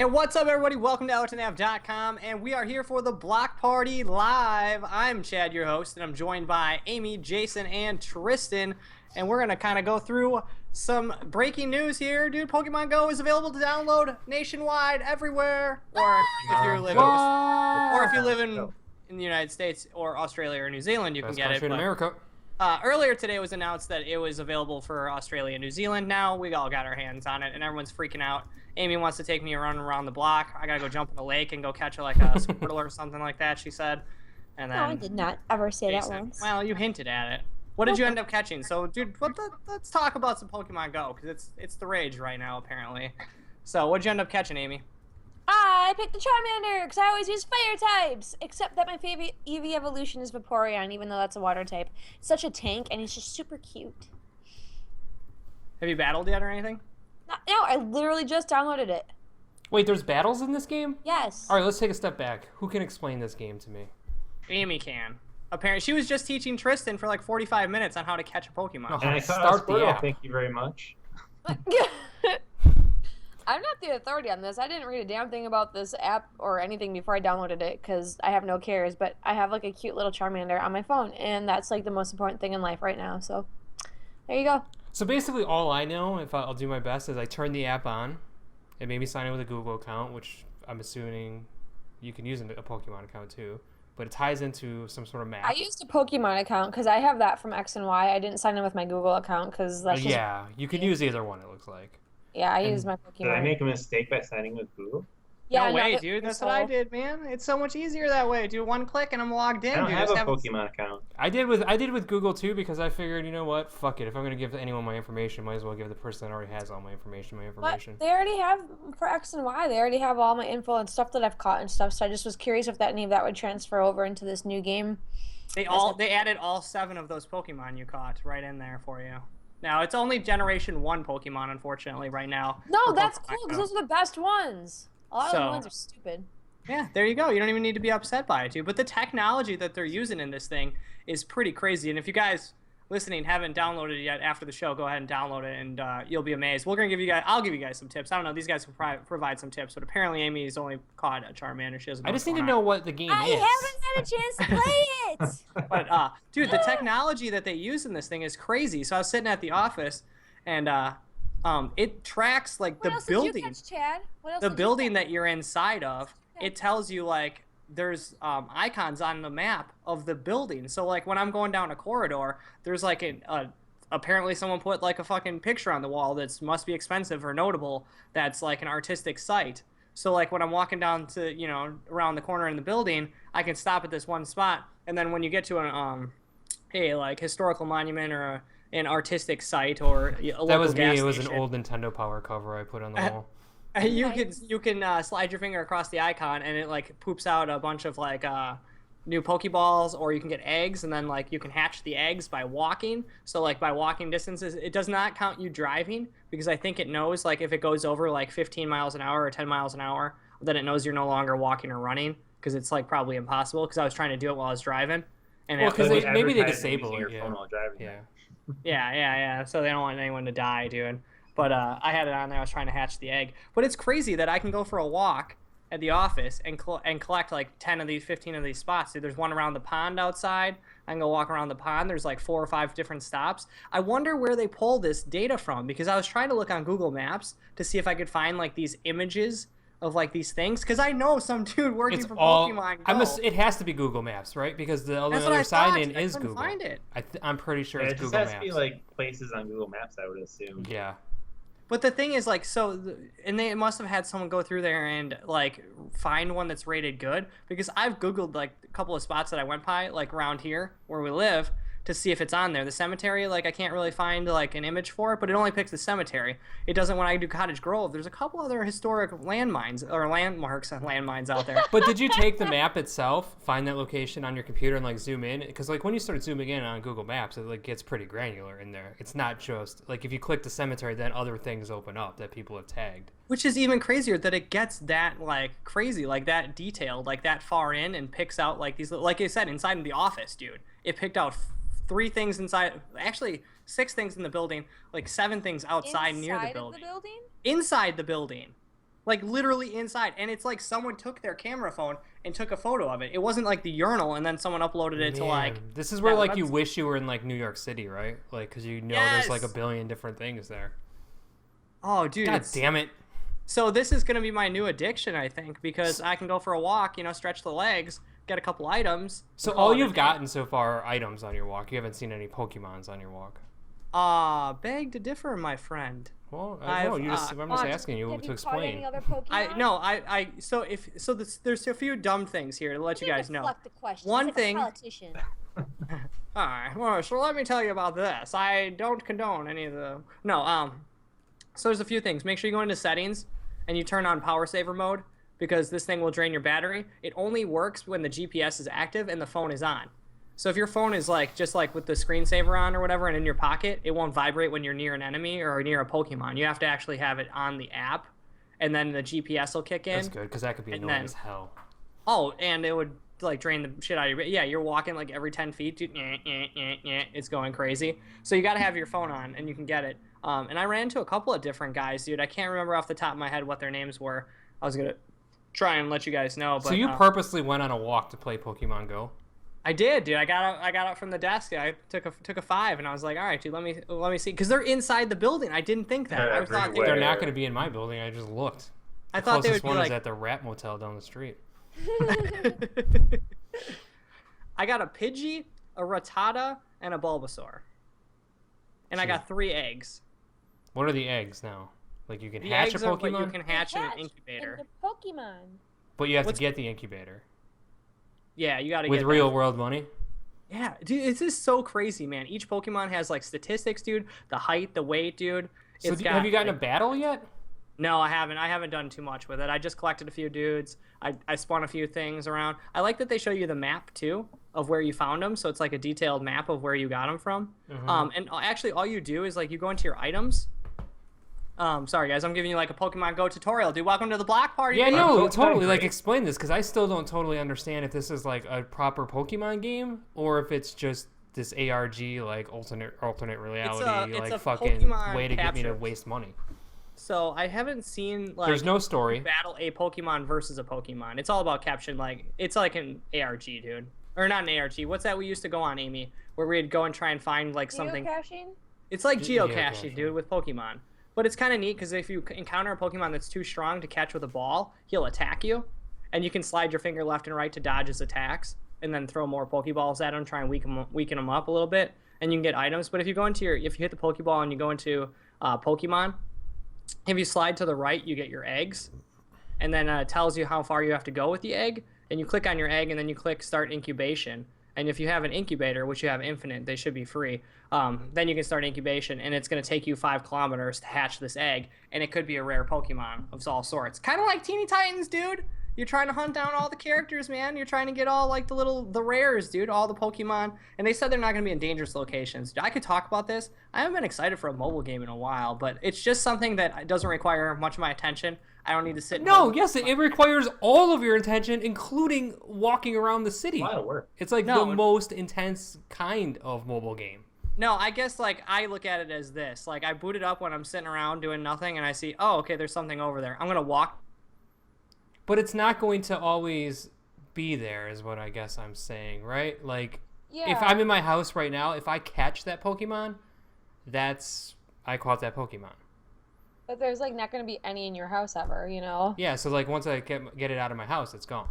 And what's up, everybody? Welcome to Allerton.com, and we are here for the Block Party Live. I'm Chad, your host, and I'm joined by Amy, Jason, and Tristan, and we're going to kind of go through some breaking news here. Dude, Pokemon Go is available to download nationwide, everywhere, or if you live in the United States or Australia or New Zealand, you can get it. In America. Earlier today it was announced that it was available for Australia and New Zealand. Now we all got our hands on it, and everyone's freaking out. Amy wants to take me around the block. I gotta go jump in the lake and go catch like a squirtle or something like that, she said. And then, no, I did not ever say Jason, that once. Well, you hinted at it. What did you end up catching? So, dude, let's talk about some Pokemon Go, because it's the rage right now, apparently. So, what did you end up catching, Amy? I picked the Charmander because I always use fire types, except that my favorite EV evolution is Vaporeon, even though that's a water type. It's such a tank, and he's just super cute. Have you battled yet or anything? No, I literally just downloaded it. Wait, there's battles in this game? Yes. All right, let's take a step back. Who can explain this game to me? Amy can. Apparently, she was just teaching Tristan for like 45 minutes on how to catch a Pokemon. No, And I start the app. Thank you very much. I'm not the authority on this. I didn't read a damn thing about this app or anything before I downloaded it because I have no cares, but I have like a cute little Charmander on my phone, and that's like the most important thing in life right now, so there you go. So basically all I know, if I'll do my best, is I turn the app on. It made me sign in with a Google account, which I'm assuming you can use a Pokemon account too. But it ties into some sort of map. I used a Pokemon account because I have that from X and Y. I didn't sign in with my Google account because that's just... Yeah, you can use either one, it looks like. Yeah, I use my Pokemon. Did I make a mistake by signing with Google? Yeah, no way, dude. That's what I did, man. It's so much easier that way. Do one click and I'm logged in. I don't dude. have a Pokemon account. I did with Google too because I figured, you know what, fuck it. If I'm gonna give anyone my information, might as well give the person that already has all my information. But they already have for X and Y. They already have all my info and stuff that I've caught and stuff. So I just was curious if any of that would transfer over into this new game. They added all 7 of those Pokemon you caught right in there for you. Now it's only Generation 1 Pokemon, unfortunately, right now. No, that's cool because those are the best ones. A lot of the ones are stupid. Yeah, there you go. You don't even need to be upset by it, dude. But the technology that they're using in this thing is pretty crazy. And if you guys listening haven't downloaded it yet after the show, go ahead and download it, and you'll be amazed. I'll give you guys some tips. I don't know. These guys will provide some tips, but apparently Amy's only caught a Charmander. She doesn't. I just need to know what the game is. I haven't had a chance to play it. But dude, the technology that they use in this thing is crazy. So I was sitting at the office, and it tracks like the building. What else did you catch, Chad? What else the did you building catch? that you're inside of. Okay. It tells you like there's icons on the map of the building. So like when I'm going down a corridor, there's like apparently someone put like a fucking picture on the wall that's must be expensive or notable. That's like an artistic site. So like when I'm walking down to around the corner in the building, I can stop at this one spot, and then when you get to an like historical monument or an artistic site or a local That was me. gas It was station, an old Nintendo Power cover I put on the wall. You can slide your finger across the icon, and it like poops out a bunch of like new Pokeballs, or you can get eggs, and then like you can hatch the eggs by walking. So like by walking distances, it does not count you driving, because I think it knows like if it goes over like 15 miles an hour or 10 miles an hour, then it knows you're no longer walking or running, because it's like probably impossible. Because I was trying to do it while I was driving, and Well, because maybe they disable your it. phone while driving. yeah. So they don't want anyone to die, dude. But I had it on there. I was trying to hatch the egg. But it's crazy that I can go for a walk at the office and collect like 10 of these, 15 of these spots. Dude, there's one around the pond outside. I can go walk around the pond. There's like 4 or 5 different stops. I wonder where they pull this data from, because I was trying to look on Google Maps to see if I could find like these images of like these things, because I know some dude working for Pokemon Go. It has to be Google Maps, right? Because the That's other what I sign-in thought. is I couldn't Google. find it. I'm pretty sure It it's just Google has Maps. to be like places on Google Maps, I would assume. Yeah. But the thing is, like, and they must have had someone go through there and, like, find one that's rated good. Because I've Googled, like, a couple of spots that I went by, like, around here where we live, to see if it's on there. The cemetery, like, I can't really find, like, an image for it, but it only picks the cemetery. It doesn't when I do Cottage Grove. There's a couple other historic landmines, or landmines out there. But did you take the map itself, find that location on your computer, and like zoom in? Because like when you start zooming in on Google Maps, it like gets pretty granular in there. It's not just like if you click the cemetery, then other things open up that people have tagged. Which is even crazier that it gets that like crazy, like that detailed, like that far in, and picks out like these, like I said, inside of the office, dude. It picked out 3 things inside, actually 6 things in the building, like 7 things outside near the building. Inside the building? Inside the building. like literally inside, and it's like someone took their camera phone and took a photo of it. It wasn't like the urinal and then someone uploaded it to like. Man, this is where that like you website. wish you were in like New York City, right? Like because you know there's like a Yes! billion different things there. Oh, dude! God it's- damn it! So this is gonna be my new addiction, I think, because I can go for a walk, stretch the legs, get a couple items. So and call all it a you've day. gotten so far are items on your walk. You haven't seen any Pokemons on your walk. Beg to differ, my friend. Well, I don't know. I'm just asking you Have to you caught any explain. other Pokemon? There's a few dumb things here to let you guys know. Deflect the question. One He's like thing- a politician. Alright, well, so let me tell you about this. I don't condone any of the... No, so there's a few things. Make sure you go into settings and you turn on power saver mode because this thing will drain your battery. It only works when the GPS is active and the phone is on. So if your phone is like just like with the screensaver on or whatever and in your pocket, it won't vibrate when you're near an enemy or near a Pokemon. You have to actually have it on the app, and then the GPS will kick in. That's good because that could be And annoying then- as hell. Oh, and it would like drain the shit out of your... Yeah, you're walking like every 10 feet, dude. It's going crazy. So you got to have your phone on, and you can get it. And I ran into a couple of different guys, dude. I can't remember off the top of my head what their names were. I was gonna try and let you guys know. But So you purposely went on a walk to play Pokemon Go? I did, dude. I got up from the desk. I took a 5, and I was like, all right, dude, let me see, because they're inside the building. I didn't think that. I thought they Everywhere. They're were, not going to be in my building. I just looked. I The thought they would closest be one like. is at the Rat Motel down the street. I got a Pidgey, a Rattata, and a Bulbasaur. And I got 3 eggs. What are the eggs now? Like you can The hatch a eggs are what Pokemon, you can hatch in an incubator. In the Pokemon. but you have What's- to get the incubator Yeah, you got to with get real that. world money. Yeah, dude, it's just so crazy, man. Each Pokemon has like statistics, dude. The height, the weight, dude. So It's have you gotten like, a battle yet? No, I haven't. I haven't done too much with it. I just collected a few dudes. I spun a few things around. I like that they show you the map too of where you found them, so it's like a detailed map of where you got them from. And actually, all you do is like you go into your items. Sorry guys, I'm giving you like a Pokemon Go tutorial, dude. Welcome to the block party. Yeah, baby. no, That's totally. Like, great. explain this because I still don't totally understand if this is like a proper Pokemon game or if it's just this ARG like alternate reality it's like a fucking Pokemon way to get me to capture. waste money. So I haven't seen like There's no story. battle a Pokemon versus a Pokemon. It's all about capturing like it's like an ARG, dude. Or not an ARG. What's that we used to go on, Amy? Where we'd go and try and find like something. Geocaching? It's like Geocaching. geocaching, dude, with Pokemon. But it's kind of neat because if you encounter a Pokemon that's too strong to catch with a ball, he'll attack you, and you can slide your finger left and right to dodge his attacks, and then throw more Pokeballs at him, try and weaken him up a little bit, and you can get items. But if you hit the Pokeball and you go into Pokemon, if you slide to the right, you get your eggs, and then it tells you how far you have to go with the egg, and you click on your egg, and then you click Start Incubation. And if you have an incubator, which you have infinite, they should be free, then you can start incubation, and it's going to take you 5 kilometers to hatch this egg, and it could be a rare Pokemon of all sorts. Kind of like Teeny Titans, dude. You're trying to hunt down all the characters, man. You're trying to get all like the rares, dude, all the Pokemon. And they said they're not going to be in dangerous locations. I could talk about this. I haven't been excited for a mobile game in a while, but it's just something that doesn't require much of my attention. I don't need to sit. and No, hold- yes, it requires all of your attention, including walking around the city. A lot of work. It's like No, the most intense kind of mobile game. No, I guess like I look at it as this. Like I boot it up when I'm sitting around doing nothing, and I see, oh, okay, there's something over there. I'm gonna walk. But it's not going to always be there, is what I guess I'm saying, right? Like, Yeah. if I'm in my house right now, if I catch that Pokemon, I caught that Pokemon. But there's like not going to be any in your house ever, you know? Yeah, so like once I get it out of my house, it's gone.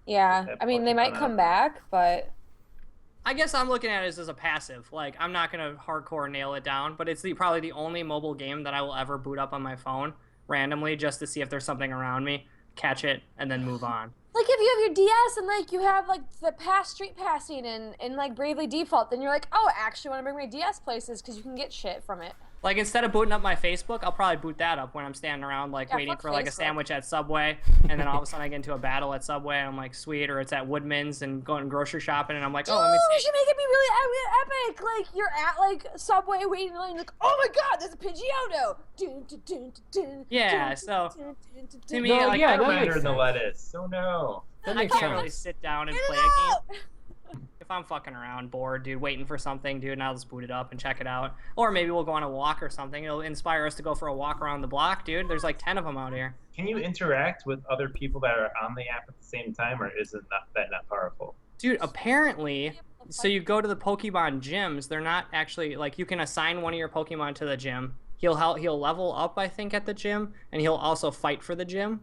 Yeah. That I mean, they might Pokemon come out. back, but I guess I'm looking at it as a passive. Like I'm not gonna hardcore nail it down, but it's probably the only mobile game that I will ever boot up on my phone randomly just to see if there's something around me, catch it, and then move on. like if you have your DS and like you have like the street passing and like Bravely Default, then you're like, oh, I actually want to bring my DS places because you can get shit from it. Like instead of booting up my Facebook, I'll probably boot that up when I'm standing around like Yeah, waiting fuck for like a Facebook. sandwich at Subway, and then all of a sudden I get into a battle at Subway, and I'm like, sweet, or it's at Woodman's and going grocery shopping, and I'm like, oh, let me Oh, we see. should make it be really epic. Like you're at like Subway waiting in line, like, oh my god, there's a Pidgeotto. Dun, dun, dun, dun, dun, Yeah, dun, so, dun, dun, dun, To dun. me, No, like yeah, I that don't makes Better than the sense. lettuce. Oh no. That I makes can't sense. really sit down and Get play it a game. out! if I'm fucking around, bored, dude, waiting for something, dude, and I'll just boot it up and check it out. Or maybe we'll go on a walk or something. It'll inspire us to go for a walk around the block, dude. There's like 10 of them out here. Can you interact with other people that are on the app at the same time, or is it not powerful? Dude, apparently, so you go to the Pokemon gyms. They're not actually like, you can assign one of your Pokemon to the gym. He'll level up, I think, at the gym, and he'll also fight for the gym.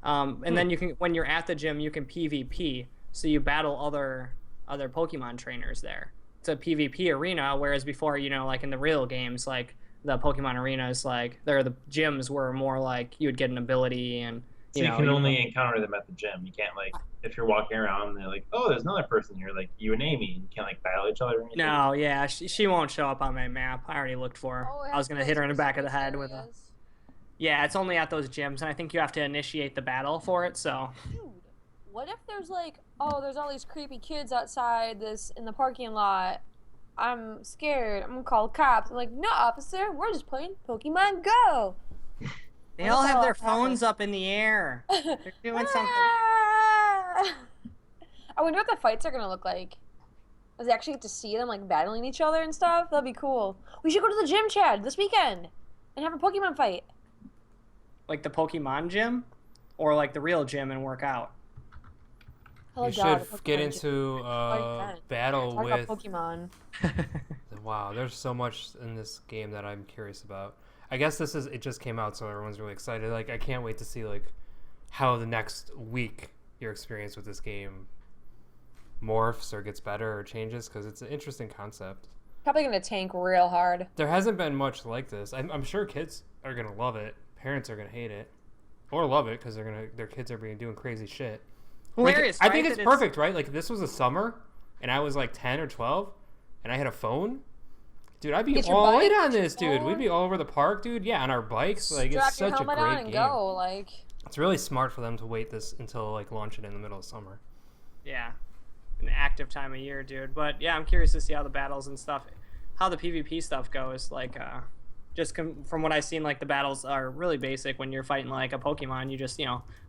And then you can, when you're at the gym, you can PvP. So you battle other Pokemon trainers there. It's a PvP arena, whereas before, you know, like in the real games, like the Pokemon arenas, like the gyms were more like you would get an ability and So you can only encounter them at the gym. You can't, like, if you're walking around and they're like, oh, there's another person here, like you and Amy, you can't like battle each other or anything? No, yeah, she won't show up on my map. I already looked for her. Oh, it I was has gonna hit her in the back of the specific head with a. areas. Yeah, it's only at those gyms, and I think you have to initiate the battle for it. So Dude, what if there's like, oh, there's all these creepy kids outside in the parking lot. I'm scared. I'm gonna call cops. I'm like, no, officer, we're just playing Pokemon Go. they all have their phones up in the air. They're doing something. Ah! I wonder what the fights are gonna look like. Does they actually get to see them like battling each other and stuff? That'd be cool. We should go to the gym, Chad, this weekend, and have a Pokemon fight. Like the Pokemon gym, or like the real gym and work out. Oh, You God, should a get Pokemon into gym. battle Talk with. about Pokemon. Wow, there's so much in this game that I'm curious about. I guess it just came out, so everyone's really excited. Like, I can't wait to see like how the next week your experience with this game morphs or gets better or changes, because it's an interesting concept. Probably gonna tank real hard. There hasn't been much like this. I'm sure kids are gonna love it. Parents are gonna hate it, or love it because their kids are doing crazy shit. Hilarious. I think right? it's perfect, right? Like, if this was a summer and I was like 10 or 12 and I had a phone, dude, I'd be Get your all bike, in on get your this, dude. We'd be all over the park, dude. Yeah, on our bikes. Like, Strap it's your such a helmet on great and game. go. Like, It's really smart for them to wait this until like launch it in the middle of summer. Yeah, an active time of year, dude. But yeah, I'm curious to see how the battles and stuff, how the PvP stuff goes. Like, from what I've seen, like the battles are really basic. When you're fighting like a Pokemon, you just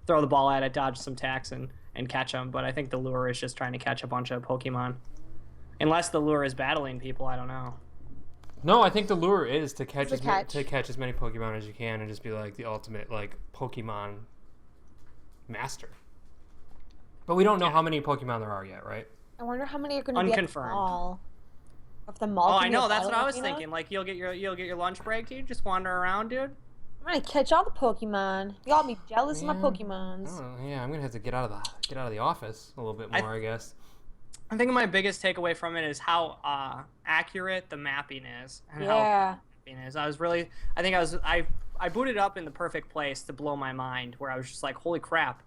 throw the ball at it, dodge some attacks, and catch them. But I think the lure is just trying to catch a bunch of Pokemon. Unless the lure is battling people, I don't know. No, I think the lure is to catch It's a catch. to catch as many Pokemon as you can and just be like the ultimate like Pokemon master. But we don't know how many Pokemon there are yet, right? I wonder how many are gonna be at the Unconfirmed. mall. If the mall. Oh, can I be a know. That's what battle I was arena? thinking. Like, you'll get your lunch break, dude. Just wander around, dude. I'm gonna catch all the Pokemon. Y'all be jealous of my Yeah. Pokemons. Oh, yeah, I'm gonna have to get out of the office a little bit more, I guess. I think my biggest takeaway from it is how accurate the mapping is, and how Yeah. mapping is. I booted up in the perfect place to blow my mind, where I was just like, holy crap,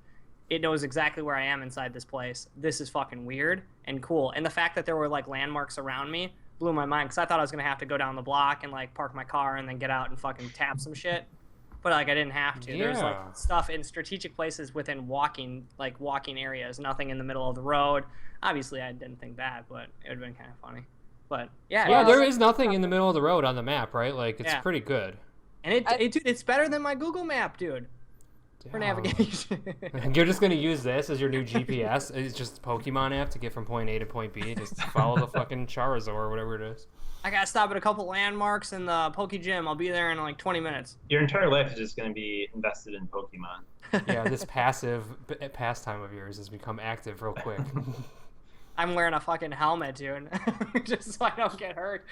it knows exactly where I am inside this place. This is fucking weird and cool. And the fact that there were like landmarks around me blew my mind, because I thought I was gonna have to go down the block and like park my car and then get out and fucking tap some shit. But like I didn't have to. There's like Yeah. stuff in strategic places within walking areas, nothing in the middle of the road. Obviously, I didn't think that, but it would have been kind of funny. But yeah, Yeah, it there was- is nothing in the middle of the road on the map, right? Like, it's Yeah. pretty good. and dude, it's better than my Google Map, dude, for Yeah. navigation. You're just gonna use this as your new GPS. It's just a Pokemon app to get from point A to point B. Just follow the fucking Charizard or whatever it is. I gotta stop at a couple landmarks in the Poke Gym. I'll be there in like 20 minutes. Your entire life is just going to be invested in Pokemon. Yeah, this passive pastime of yours has become active real quick. I'm wearing a fucking helmet, dude, just so I don't get hurt.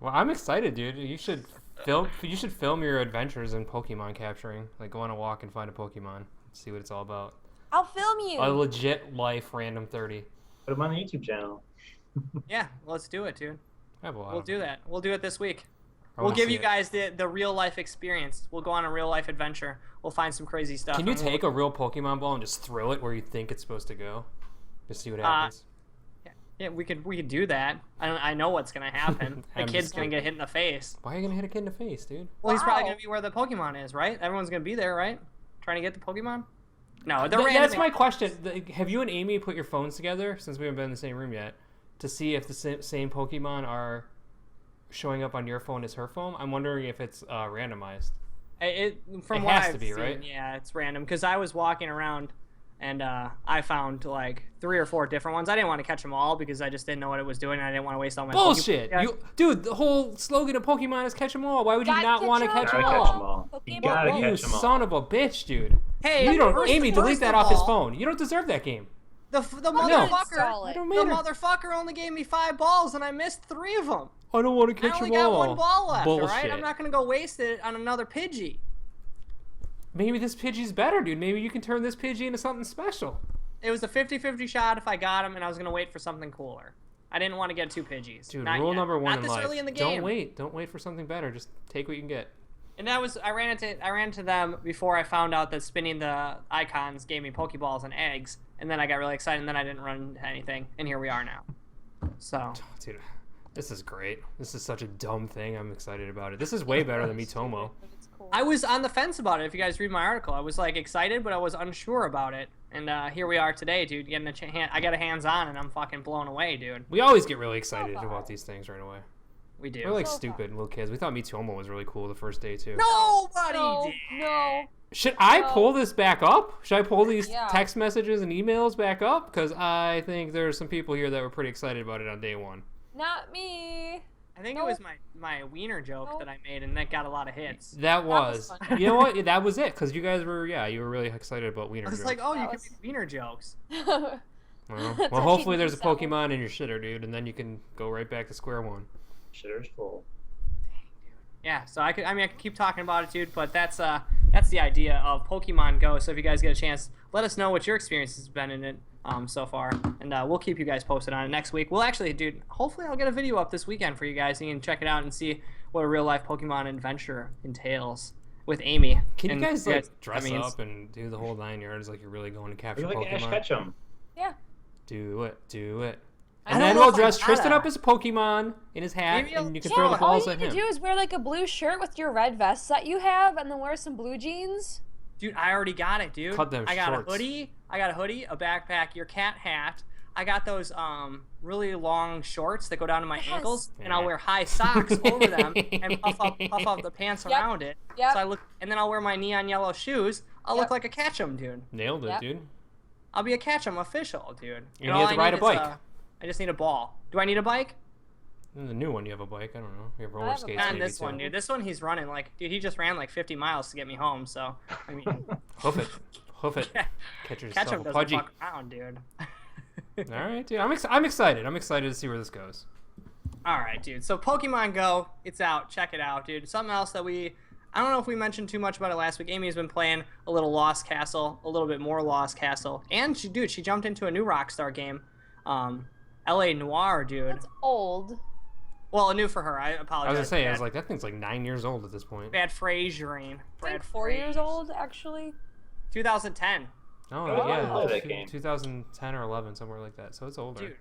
Well, I'm excited, dude. You should film your adventures in Pokemon capturing. Like, go on a walk and find a Pokemon. See what it's all about. I'll film you. A legit life random 30. Put them on the YouTube channel. Yeah, let's do it, dude. I have a lot We'll of do them. that. We'll do it this week. I We'll wanna give see you it. guys the real life experience. We'll go on a real life adventure. We'll find some crazy stuff. Can you and we'll- take a real Pokemon ball and just throw it where you think it's supposed to go? Just see what happens. Yeah, we could do that. I know what's gonna happen. The I'm kid's just gonna kidding. get hit in the face. Why are you gonna hit a kid in the face, dude? Well, he's probably Wow. gonna be where the Pokemon is, right? Everyone's gonna be there, right? Trying to get the Pokemon. No, they're That's random. my question. Have you and Amy put your phones together, since we haven't been in the same room yet, to see if the same Pokemon are showing up on your phone as her phone? I'm wondering if it's randomized. From It what has to I've be, seen, right? yeah, it's random. Because I was walking around and I found like 3 or 4 different ones. I didn't want to catch them all because I just didn't know what it was doing, and I didn't want to waste all my Bullshit! Pokemon. Dude, the whole slogan of Pokemon is catch them all. Why would you Gotta not catch want to 'em catch them Gotta all? catch them all. You Pokemon gotta Go. You catch them all. son of a bitch, dude. Hey, You don't, first- Amy, delete first that of off his all, phone. You don't deserve that game. The Well, motherfucker, I don't the mean it. motherfucker only gave me 5 balls, and I missed 3 of them. I don't want to I catch only them got all. 1 ball left. All Bullshit. right, I'm not gonna go waste it on another Pidgey. Maybe this Pidgey's better, dude. Maybe you can turn this Pidgey into something special. It was a 50-50 shot if I got him, and I was gonna wait for something cooler. I didn't want to get 2 Pidgeys. Dude, Not rule yet. number 1 Not in this life. early in the game. Don't wait for something better. Just take what you can get. And that was I ran into them before I found out that spinning the icons gave me Pokeballs and eggs, and then I got really excited, and then I didn't run into anything, and here we are now. So Dude, this is great. This is such a dumb thing. I'm excited about it. This is way better than Mitomo. It's cool. I was on the fence about it. If you guys read my article, I was like excited, but I was unsure about it. And here we are today, dude. Getting I got a hands-on, and I'm fucking blown away, dude. We always get really excited far. about these things right away. We do. We're like So stupid little kids. We thought Mitomo was really cool the first day too. Nobody No, did. no. Should I No. pull this back up? Should I pull these Yeah. text messages and emails back up? Because I think there's some people here that were pretty excited about it on day 1. Not me. I think Nope. it was my wiener joke Nope. that I made, and that got a lot of hits. That was was. fun. You know what? That was it. Because you guys were, you were really excited about Wiener I was jokes. like, oh, you That can was- make wiener jokes. Well, That's well a hopefully cheat there's a yourself. Pokemon in your shitter, dude, and then you can go right back to square 1. Shitter's full. Yeah, so I could keep talking about it, dude, but that's the idea of Pokemon Go. So if you guys get a chance, let us know what your experience has been in it so far, and we'll keep you guys posted on it next week. We'll actually, dude, hopefully I'll get a video up this weekend for you guys, so you can check it out and see what a real life Pokemon adventure entails with Amy. Can you And guys like dress that means- up and do the whole 9 yards like you're really going to capture You're like Ash Pokemon? Ketchum. Yeah. Do it. I And don't then know we'll if I dress gotta. Tristan up as a Pokemon in his hat, Maybe I'll- and you can Yeah, throw the all balls you at need him. to do is wear like a blue shirt with your red vest that you have, and then wear some blue jeans. Dude, I already got it, dude. Cut them I got shorts. a hoodie, a backpack, your cat hat. I got those really long shorts that go down to my Yes. ankles, and I'll wear high socks over them and puff up the pants Yep. around it. Yep. So and then I'll wear my neon yellow shoes. I'll look Yep. like a Ketchum, dude. Nailed it, Yep. dude. I'll be a Ketchum official, dude. You all have to I ride need a bike. I just need a ball. Do I need a bike? And the new one, you have a bike. I don't know. You have I roller have a skates. bike. Not maybe, this too. one, dude. This one he's running dude. He just ran like 50 miles to get me home. So I mean, Hoof it. Catch yourself Ketchum a doesn't pudgy. fuck around, dude. All right, dude. I'm excited. I'm excited to see where this goes. All right, dude. So Pokemon Go, it's out. Check it out, dude. Something else that I don't know if we mentioned too much about it last week. Amy's been playing a little Lost Castle, a little bit more Lost Castle, and she jumped into a new Rockstar game, LA Noire, dude. That's old. Well, new for her. I I apologize. was gonna say, I Bad- was like, that thing's like 9 years old at this point. Bad Frasering. I think 4 years old, actually. 2010, Oh, Oh, yeah, I love that game. 2010 or 11, somewhere like that. So it's older. dude.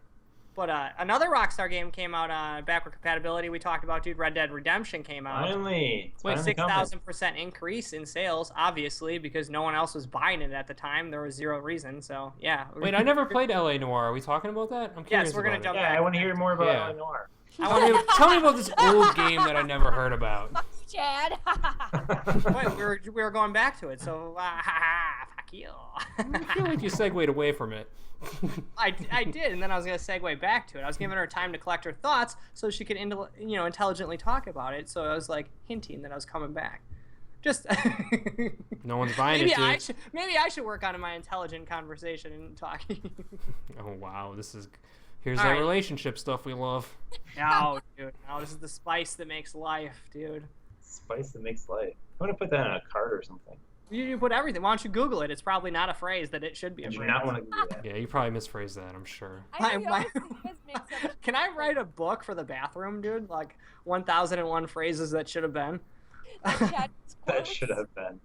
But another Rockstar game came out backward compatibility. We talked about, dude. Red Dead Redemption came out. Finally. It's Wait, finally coming. 6,000% increase in sales, obviously, because no one else was buying it at the time. There was zero reason, so yeah. Wait, I never played LA Noire. Are we talking about that? I'm curious. Yes, we're gonna about jump it. Yeah, I want to hear more about Yeah. LA Noire. Tell me about this old game that I never heard about. Fuck you, Chad. Wait, we were going back to it, so fuck you. I feel like you segued away from it. I did, and then I was gonna segue back to it. I was giving her time to collect her thoughts so she could intelligently talk about it. So I was like hinting that I was coming back. Just No one's buying maybe it, dude. maybe I should work on my intelligent conversation and talking. Oh wow, here's All that right. relationship stuff we love. No, dude, no, this is the spice that makes life, dude. Spice that makes life. I'm gonna put that on a card or something. You put everything. Why don't you Google it? It's probably not a phrase that it should be a I do phrase. not want to do that. Yeah, you probably misphrased that, I'm sure. I know you My- always think this makes up- Can I write a book for the bathroom, dude? Like 1,001 phrases that should have been. Chad's That quotes. should have been.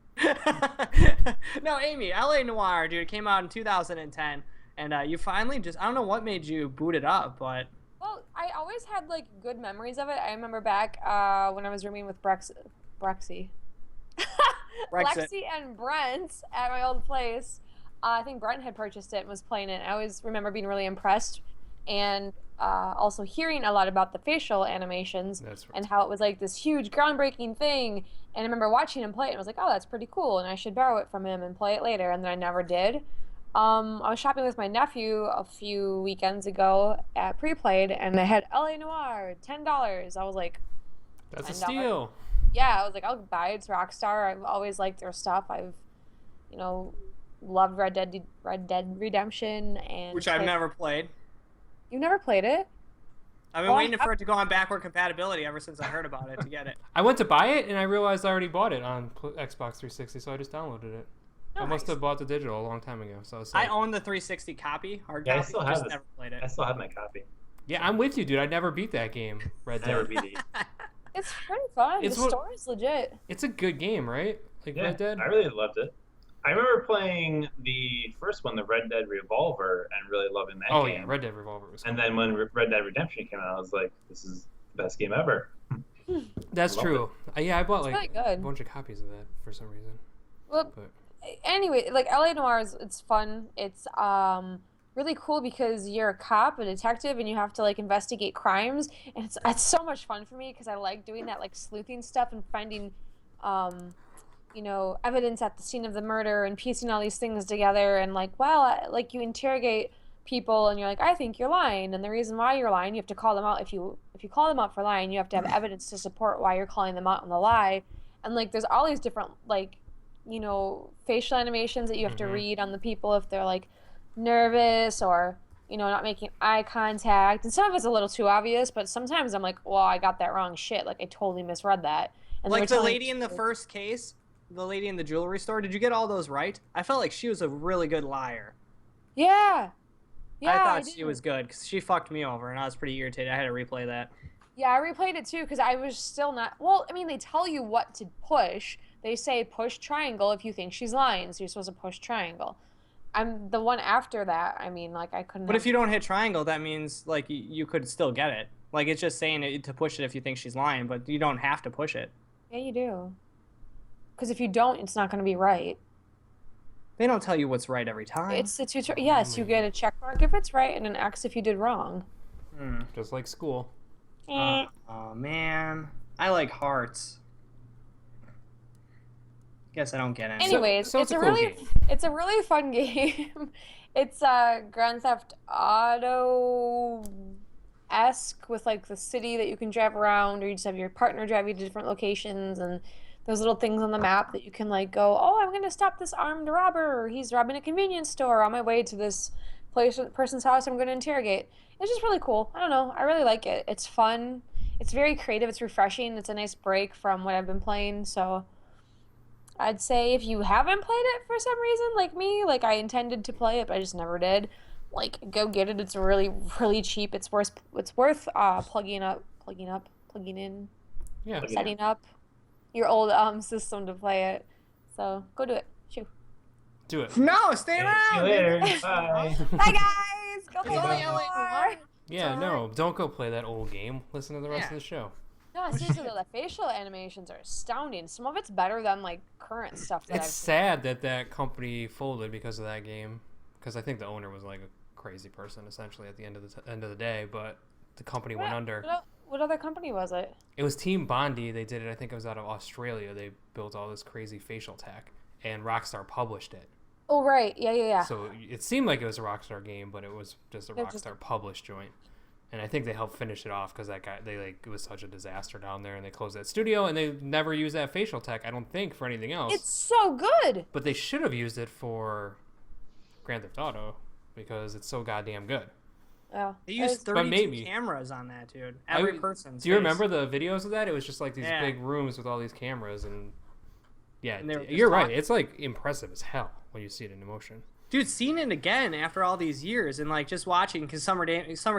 No, Amy, LA Noire, dude, it came out in 2010, and you finally I don't know what made you boot it up, but Well, I always had like good memories of it. I remember back when I was rooming with Brexy. Brexit. Lexi and Brent at my old place. I think Brent had purchased it and was playing it. I always remember being really impressed and also hearing a lot about the facial animations That's right. and how it was like this huge groundbreaking thing. And I remember watching him play it and I was like, oh, that's pretty cool. And I should borrow it from him and play it later. And then I never did. I was shopping with my nephew a few weekends ago at Prepaid, and they had LA Noire, $10. I was like, That's a $10? steal. Yeah, I was like, I'll buy it. It's Rockstar. I've always liked their stuff. I've, you know, loved Red Dead Redemption, and Which I've never played. You've never played it? I've been waiting for it to go on backward compatibility ever since I heard about it to get it. I went to buy it and I realized I already bought it on Xbox 360, so I just downloaded it. I must have bought the digital a long time ago. So I own the 360 copy, hard Yeah, copy. I still have Never played it. I still have my copy. yeah, I'm with you, dude. I never beat that game, Red I never Dead. beat it. It's pretty fun. It's The story's legit. It's a good game, right? Like Yeah, Red Dead. I really loved it. I remember playing the first one, the Red Dead Revolver, and really loving that Oh game. yeah, Red Dead Revolver was cool. And then when Red Dead Redemption came out, I was like, this is the best game ever. That's Love true. Yeah, I bought It's like really a good. bunch of copies of that for some reason. Well, But anyway, like LA Noire it's fun. It's really cool because you're a cop, a detective, and you have to like investigate crimes, and it's so much fun for me because I like doing that like sleuthing stuff and finding evidence at the scene of the murder and piecing all these things together, and like, like you interrogate people and you're like, I think you're lying, and the reason why you're lying, you have to call them out. If you call them out for lying, you have to have evidence to support why you're calling them out on the lie. And like there's all these different like facial animations that you have to read on the people if they're like nervous or not making eye contact, and some of it's a little too obvious, but sometimes I'm like, well, I got that wrong, shit, like I totally misread that. And Like the lady in the first case, the lady in the jewelry store, did you get all those right? I felt like she was a really good liar. yeah I thought did. she was good because she fucked me over and I was pretty irritated. I had to replay that. Yeah, I replayed it too because I was still not. Well, I mean, they tell you what to push. They say push triangle if you think she's lying, so you're supposed to push triangle. I'm the one after that. I mean, like I couldn't. But if you don't hit triangle, that means like you could still get it. Like it's just saying to push it if you think she's lying, but you don't have to push it. Yeah, you do. Because if you don't, it's not going to be right. They don't tell you what's right every time. It's the tutorial. Yes, you get a check mark if it's right and an X if you did wrong. just like school. Oh man, I like hearts. Guess I don't get any. Anyways, So it's it's a a cool really game. it's a really fun game. It's Grand Theft Auto esque with like the city that you can drive around, or you just have your partner drive you to different locations, and those little things on the map that you can like go, oh, I'm gonna stop this armed robber, or he's robbing a convenience store on my way to this person's house I'm gonna interrogate. It's just really cool. I don't know. I really like it. It's fun. It's very creative. It's refreshing. It's a nice break from what I've been playing. So I'd say if you haven't played it for some reason, like me, like I intended to play it, but I just never did. Like, go get it. It's really, really cheap. It's worth plugging in, Yeah. setting up your old system to play it. So go do it. Shoo. Do it. No, stay See around. you later. Bye. Bye guys. Go play Bye. more. Yeah, no, don't go play that old game. Listen to the rest of the show. No, seriously though, the facial animations are astounding. Some of it's better than like current stuff that It's I've seen. sad that that company folded because of that game, because I think the owner was like a crazy person essentially at the end of the day, but the company went under. What other company was it? It was Team Bondi. They did it. I think it was out of Australia. They built all this crazy facial tech, and Rockstar published it. Oh right, yeah. So it seemed like it was a Rockstar game, but it was just a They're just- Rockstar published joint. And I think they helped finish it off because that guy, it was such a disaster down there, and they closed that studio, and they never used that facial tech, I don't think, for anything else. It's so good. But they should have used it for Grand Theft Auto because it's so goddamn good. Yeah. They used But 32 maybe. cameras on that, dude. Every person's Do you face. remember the videos of that? It was just like these Yeah. big rooms with all these cameras, and yeah, And they were just you're right. talking. It's like impressive as hell when you see it in motion. Dude, seeing it again after all these years and like just watching, because Summer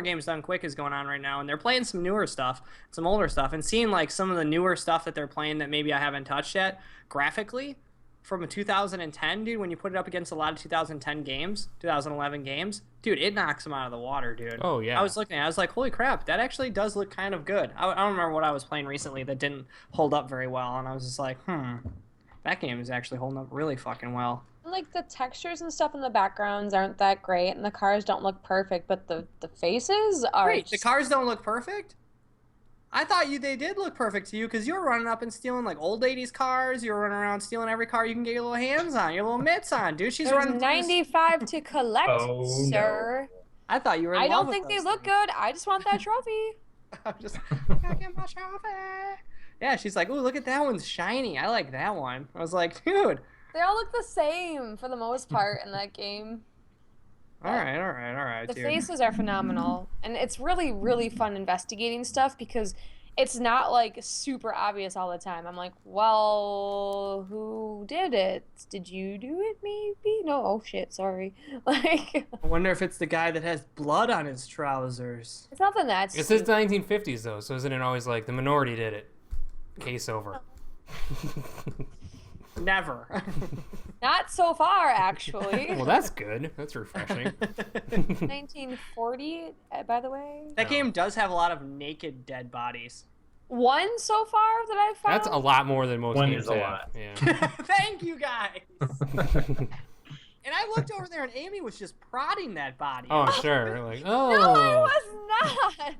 Games Done Quick is going on right now, and they're playing some newer stuff, some older stuff, and seeing like some of the newer stuff that they're playing that maybe I haven't touched yet graphically from a 2010, dude. When you put it up against a lot of 2010 games, 2011 games, dude, it knocks them out of the water, dude. Oh yeah. I was looking at it, I was like, holy crap, that actually does look kind of good. I don't remember what I was playing recently that didn't hold up very well, and I was just like, that game is actually holding up really fucking well. And, like the textures and stuff in the backgrounds aren't that great, and the cars don't look perfect, but the faces are. Great, the cars don't look perfect? I thought they did look perfect to you because you were running up and stealing like old ladies' cars. You were running around stealing every car you can get your little hands on, your little mitts on, dude. She's There's running through this. 95 to collect, Oh, no. sir. I thought you were in I love don't with think they those look things. good. I just want that trophy. I'm just, gotta get my trophy. Yeah, she's like, ooh, look at that one's shiny. I like that one. I was like, dude. They all look the same for the most part in that game. All right, The dude. faces are phenomenal, and it's really, really fun investigating stuff because it's not like super obvious all the time. I'm like, well, who did it? Did you do it? Maybe? No. Oh shit. Sorry. Like, I wonder if it's the guy that has blood on his trousers. it's nothing that It says the 1950s though, so isn't it always like the minority did it? Case over. Never. Not so far, actually. Well, that's good. That's refreshing. 1940, by the way. That game does have a lot of naked dead bodies. One so far that I've found. That's a lot more than most One games is a have. lot. Yeah. Thank you, guys. And I looked over there, and Amy was just prodding that body. Oh, sure. Like, oh. No, I was not.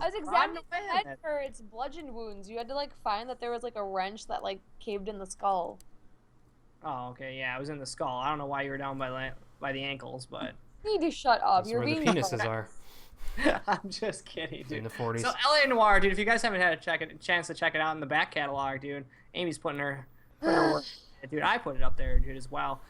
I was Prodding examining the away head at it. for its bludgeon wounds. You had to like find that there was like a wrench that like caved in the skull. Oh, okay, yeah, it was in the skull. I don't know why you were down by the ankles, but You need to shut up. That's You're where the being penises are. I'm just kidding, In dude. the 40s. So LA Noire, dude, if you guys haven't had a chance to check it out in the back catalog, dude, Amy's putting her work. Dude, I put it up there, dude, as well.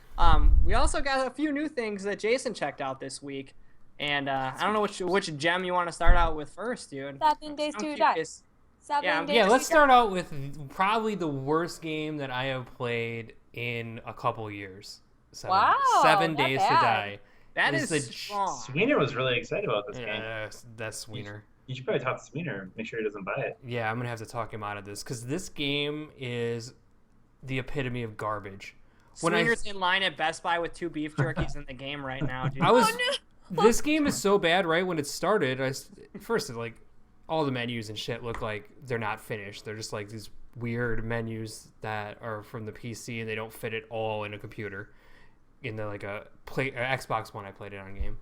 We also got a few new things that Jason checked out this week, and I don't know which gem you want to start out with first, dude. 7 days I'm to die. curious. 7 Yeah, days Yeah, to let's die. start out with probably the worst game that I have played in a couple years. Wow, 7 not days to bad. die. That Is is the- strong. Sweener was really excited about this game. Yeah, that's Sweener. You should probably talk to Sweener and make sure he doesn't buy it. Yeah, I'm gonna have to talk him out of this because this game is the epitome of garbage. When I Sweener's in line at Best Buy with 2 beef jerkies in the game right now, dude. I was Oh, this game is so bad. Right when it started, first like all the menus and shit look like they're not finished. They're just like these weird menus that are from the PC and they don't fit it all in a computer. In the like a Xbox One, I played it on game,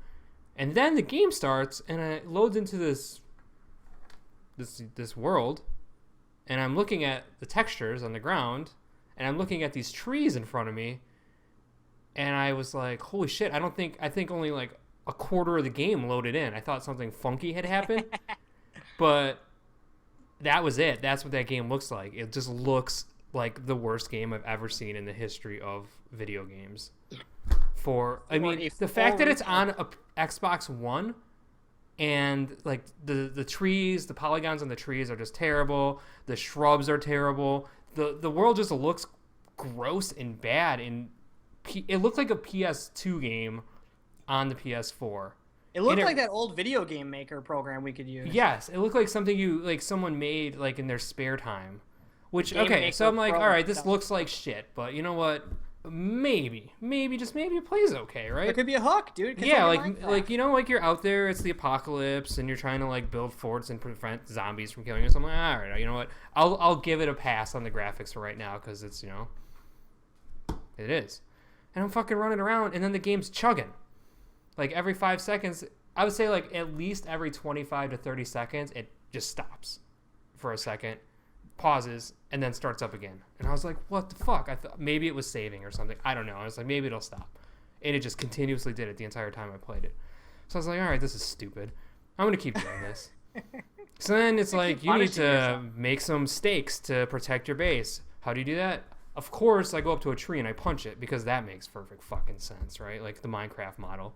and then the game starts and it loads into this world, and I'm looking at the textures on the ground, and I'm looking at these trees in front of me, and I was like, holy shit! I think only like a quarter of the game loaded in. I thought something funky had happened, but that was it. That's what that game looks like. It just looks like the worst game I've ever seen in the history of video games. I mean, the fact that it's on a Xbox One and like the trees, the polygons on the trees are just terrible. The shrubs are terrible. The world just looks gross and bad. And it looked like a PS2 game on the PS4. It looked And like that old video game maker program we could use. Yes, it looked like something someone made like in their spare time. Which Game okay, Maker so I'm like, Pro all right, this stuff. looks like shit, but you know what? Maybe it plays okay, There right? could be a hook, dude. 'cause Yeah, like like in Minecraft. like you know, like you're out there, it's the apocalypse, and you're trying to like build forts and prevent zombies from killing you. So I'm like, all right, you know what? I'll give it a pass on the graphics for right now because it's it is, and I'm fucking running around, and then the game's chugging, like every 5 seconds. I would say like at least every 25 to 30 seconds, it just stops for a second, pauses, and then starts up again. And I was like, what the fuck? I thought maybe it was saving or something. I don't know. I was like, maybe it'll stop. And it just continuously did it the entire time I played it. So I was like, all right, this is stupid. I'm going to keep doing this. So then it's like, you need punishing to yourself. make some stakes to protect your base. How do you do that? Of course, I go up to a tree and I punch it because that makes perfect fucking sense, right? Like the Minecraft model.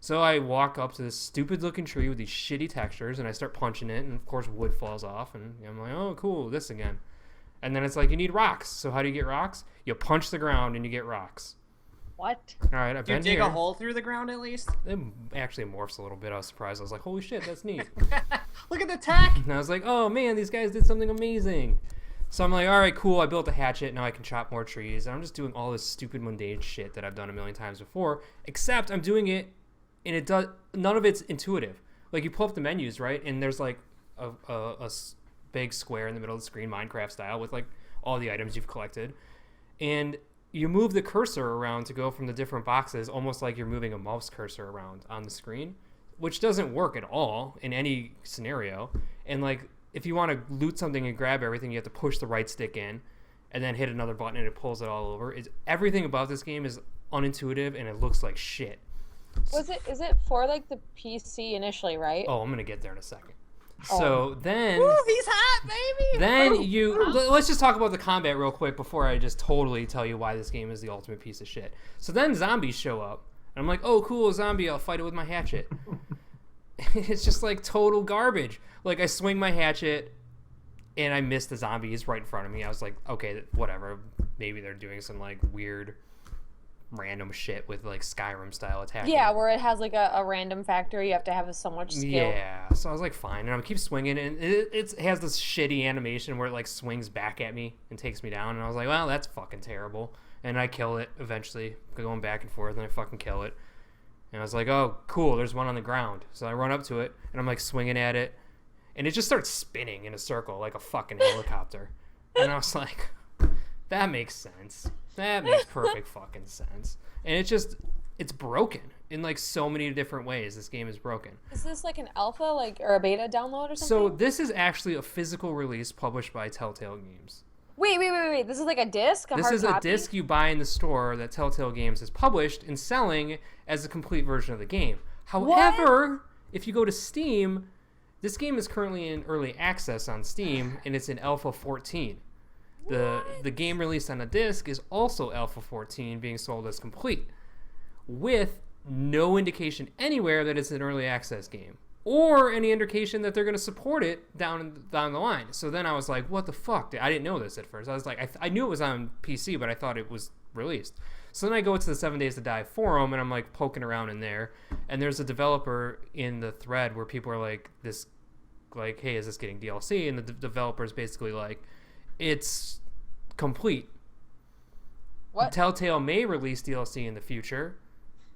So I walk up to this stupid looking tree with these shitty textures and I start punching it, and of course wood falls off, and I'm like, oh cool, this again. And then it's like, you need rocks. So how do you get rocks? You punch the ground and you get rocks. What? All right, I've Do you been dig here. a hole through the ground at least? It actually morphs a little bit. I was surprised. I was like, holy shit, that's neat. Look at the tech. And I was like, oh man, these guys did something amazing. So I'm like, all right, cool. I built a hatchet. Now I can chop more trees. And I'm just doing all this stupid mundane shit that I've done a million times before, except I'm doing it and it does none of it's intuitive. Like you pull up the menus, right? And there's like a big square in the middle of the screen, Minecraft style, with like all the items you've collected. And you move the cursor around to go from the different boxes, almost like you're moving a mouse cursor around on the screen, which doesn't work at all in any scenario. And like if you want to loot something and grab everything, you have to push the right stick in and then hit another button and it pulls it all over. Everything about this game is unintuitive and it looks like shit. Is it for like the PC initially, right? Oh, I'm going to get there in a second. Oh. So then... Ooh, he's hot, baby! Then let's just talk about the combat real quick before I just totally tell you why this game is the ultimate piece of shit. So then zombies show up. And I'm like, oh, cool, a zombie. I'll fight it with my hatchet. It's just like total garbage. Like I swing my hatchet and I miss the zombie. He's right in front of me. I was like, okay, whatever. Maybe they're doing some like weird random shit with like Skyrim style attacking. Yeah, where it has like a random factor. You have to have so much skill. Yeah, so I was like, fine, and I keep swinging, and it has this shitty animation where it like swings back at me and takes me down, and I was like, well, that's fucking terrible. And I kill it eventually, going back and forth, and I fucking kill it. And I was like, oh, cool, there's one on the ground. So I run up to it, and I'm like swinging at it, and it just starts spinning in a circle like a fucking helicopter. And I was like, that makes sense. That makes perfect fucking sense. And it's broken in like so many different ways. This game is broken. Is this like an alpha or a beta download or something? So this is actually a physical release published by Telltale Games. Wait. This is like a disc? This is a disc you buy in the store that Telltale Games has published and selling as a complete version of the game. However, if you go to Steam, this game is currently in early access on Steam, and it's in Alpha 14. The game released on a disc is also Alpha 14 being sold as complete, with no indication anywhere that it's an early access game or any indication that they're going to support it down the line. So then I was like, what the fuck? I didn't know this at first. I was like, I knew it was on PC, but I thought it was released. So then I go to the 7 Days to Die forum and I'm like poking around in there, and there's a developer in the thread where people are like, hey, is this getting DLC? And the developer is basically like, it's complete. What? Telltale may release DLC in the future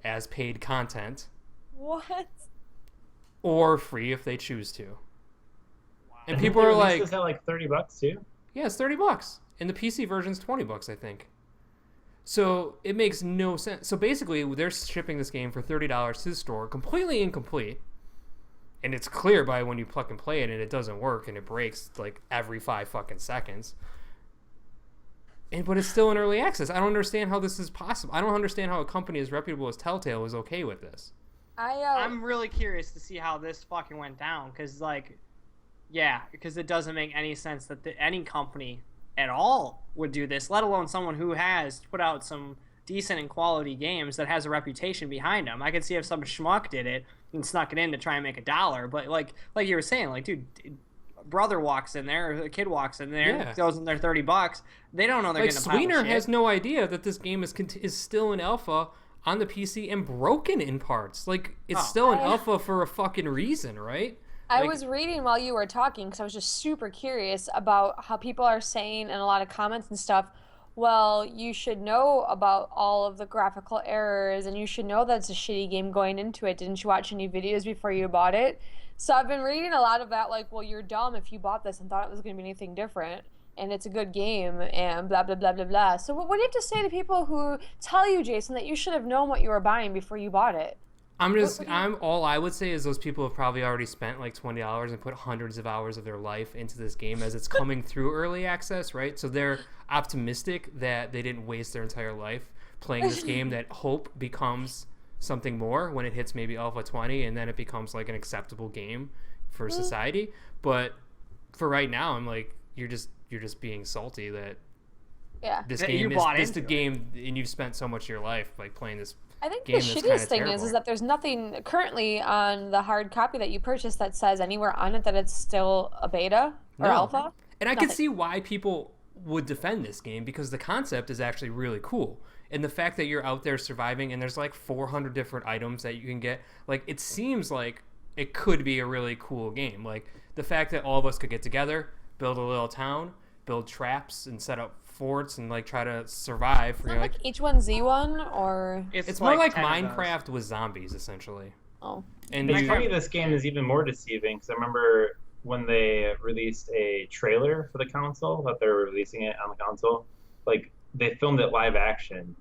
as paid content. What? Or free if they choose to. Wow. And people are like, this at like $30 too? yeah, it's $30. And the PC version's $20, I think. So it makes no sense. So basically, they're shipping this game for $30 to the store, completely incomplete. And it's clear by when you plug and play it and it doesn't work and it breaks like every 5 fucking seconds. But it's still in early access. I don't understand how this is possible. I don't understand how a company as reputable as Telltale is okay with this. I'm really curious to see how this fucking went down, because it doesn't make any sense that any company at all would do this, let alone someone who has put out some decent and quality games that has a reputation behind them. I could see if some schmuck did it and snuck it in to try and make $1, but like you were saying, like, dude, brother walks in there, or a kid walks in there, throws in their $30. They don't know they're like, getting a pile of Sweener shit. has no idea that this game is still in alpha on the PC and broken in parts. Like, it's still in alpha for a fucking reason, right? I was reading while you were talking because I was just super curious about how people are saying in a lot of comments and stuff, well, you should know about all of the graphical errors and you should know that it's a shitty game going into it. Didn't you watch any videos before you bought it? So I've been reading a lot of that, like, well, you're dumb if you bought this and thought it was going to be anything different, and it's a good game, and blah, blah, blah, blah, blah. So what do you have to say to people who tell you, Jason, that you should have known what you were buying before you bought it? All I would say is those people have probably already spent like $20 and put hundreds of hours of their life into this game as it's coming through early access, right? So they're optimistic that they didn't waste their entire life playing this game that hope becomes something more when it hits maybe Alpha 20 and then it becomes like an acceptable game for society. But for right now, I'm like, you're just being salty that this game is the game and you've spent so much of your life like playing this. I think the shittiest thing is that there's nothing currently on the hard copy that you purchased that says anywhere on it that it's still a beta or alpha. And I can see why people would defend this game because the concept is actually really cool. And the fact that you're out there surviving and there's like 400 different items that you can get, like, it seems like it could be a really cool game. Like, the fact that all of us could get together, build a little town, build traps and set up forts and like try to survive. Is it like H1Z1 or? It's more like Minecraft with zombies, essentially. Oh. And it's funny this game is even more deceiving because I remember when they released a trailer for the console, that they were releasing it on the console, like they filmed it live action.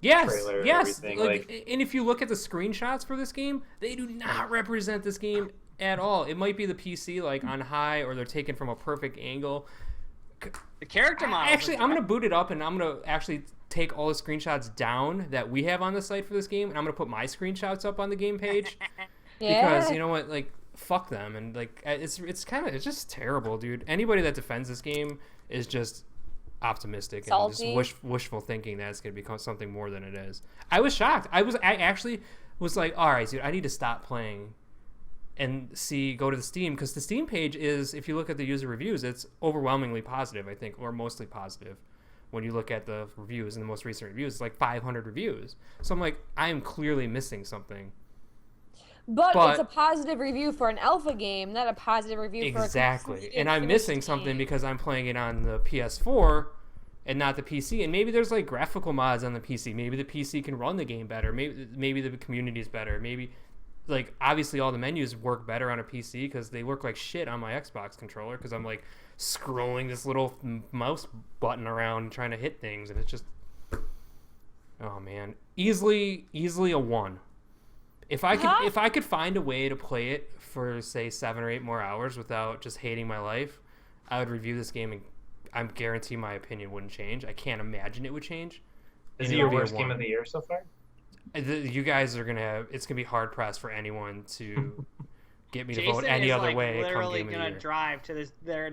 Yes. Like, and if you look at the screenshots for this game, they do not represent this game at all. It might be the PC like on high, or they're taken from a perfect angle. The character model. Actually, I'm gonna boot it up and I'm gonna actually take all the screenshots down that we have on the site for this game, and I'm gonna put my screenshots up on the game page. Because you know what, like, fuck them, and like it's just terrible, dude. Anybody that defends this game is just optimistic Salty. and just wishful thinking that it's gonna become something more than it is. I was shocked. I actually was like, all right, dude, I need to stop playing and go to the Steam, because the Steam page is, if you look at the user reviews, it's overwhelmingly positive, I think, or mostly positive. When you look at the reviews and the most recent reviews, it's like 500 reviews. So I'm like, I am clearly missing something. But it's a positive review for an alpha game, not a positive review for a exactly. And I'm missing something because I'm playing it on the PS4 and not the PC. And maybe there's like graphical mods on the PC. Maybe the PC can run the game better. Maybe the community is better. Maybe, like, obviously all the menus work better on a PC because they work like shit on my Xbox controller, because I'm like scrolling this little mouse button around trying to hit things, and it's just, oh man, easily a 1. If I could find a way to play it for, say, 7 or 8 more hours without just hating my life, I would review this game, and I guarantee my opinion wouldn't change. I can't imagine it would change. Is it your worst game of the year so far? You guys are it's gonna be hard pressed for anyone to get me to Jason vote any is, other like, way. Literally come game gonna of the year. drive to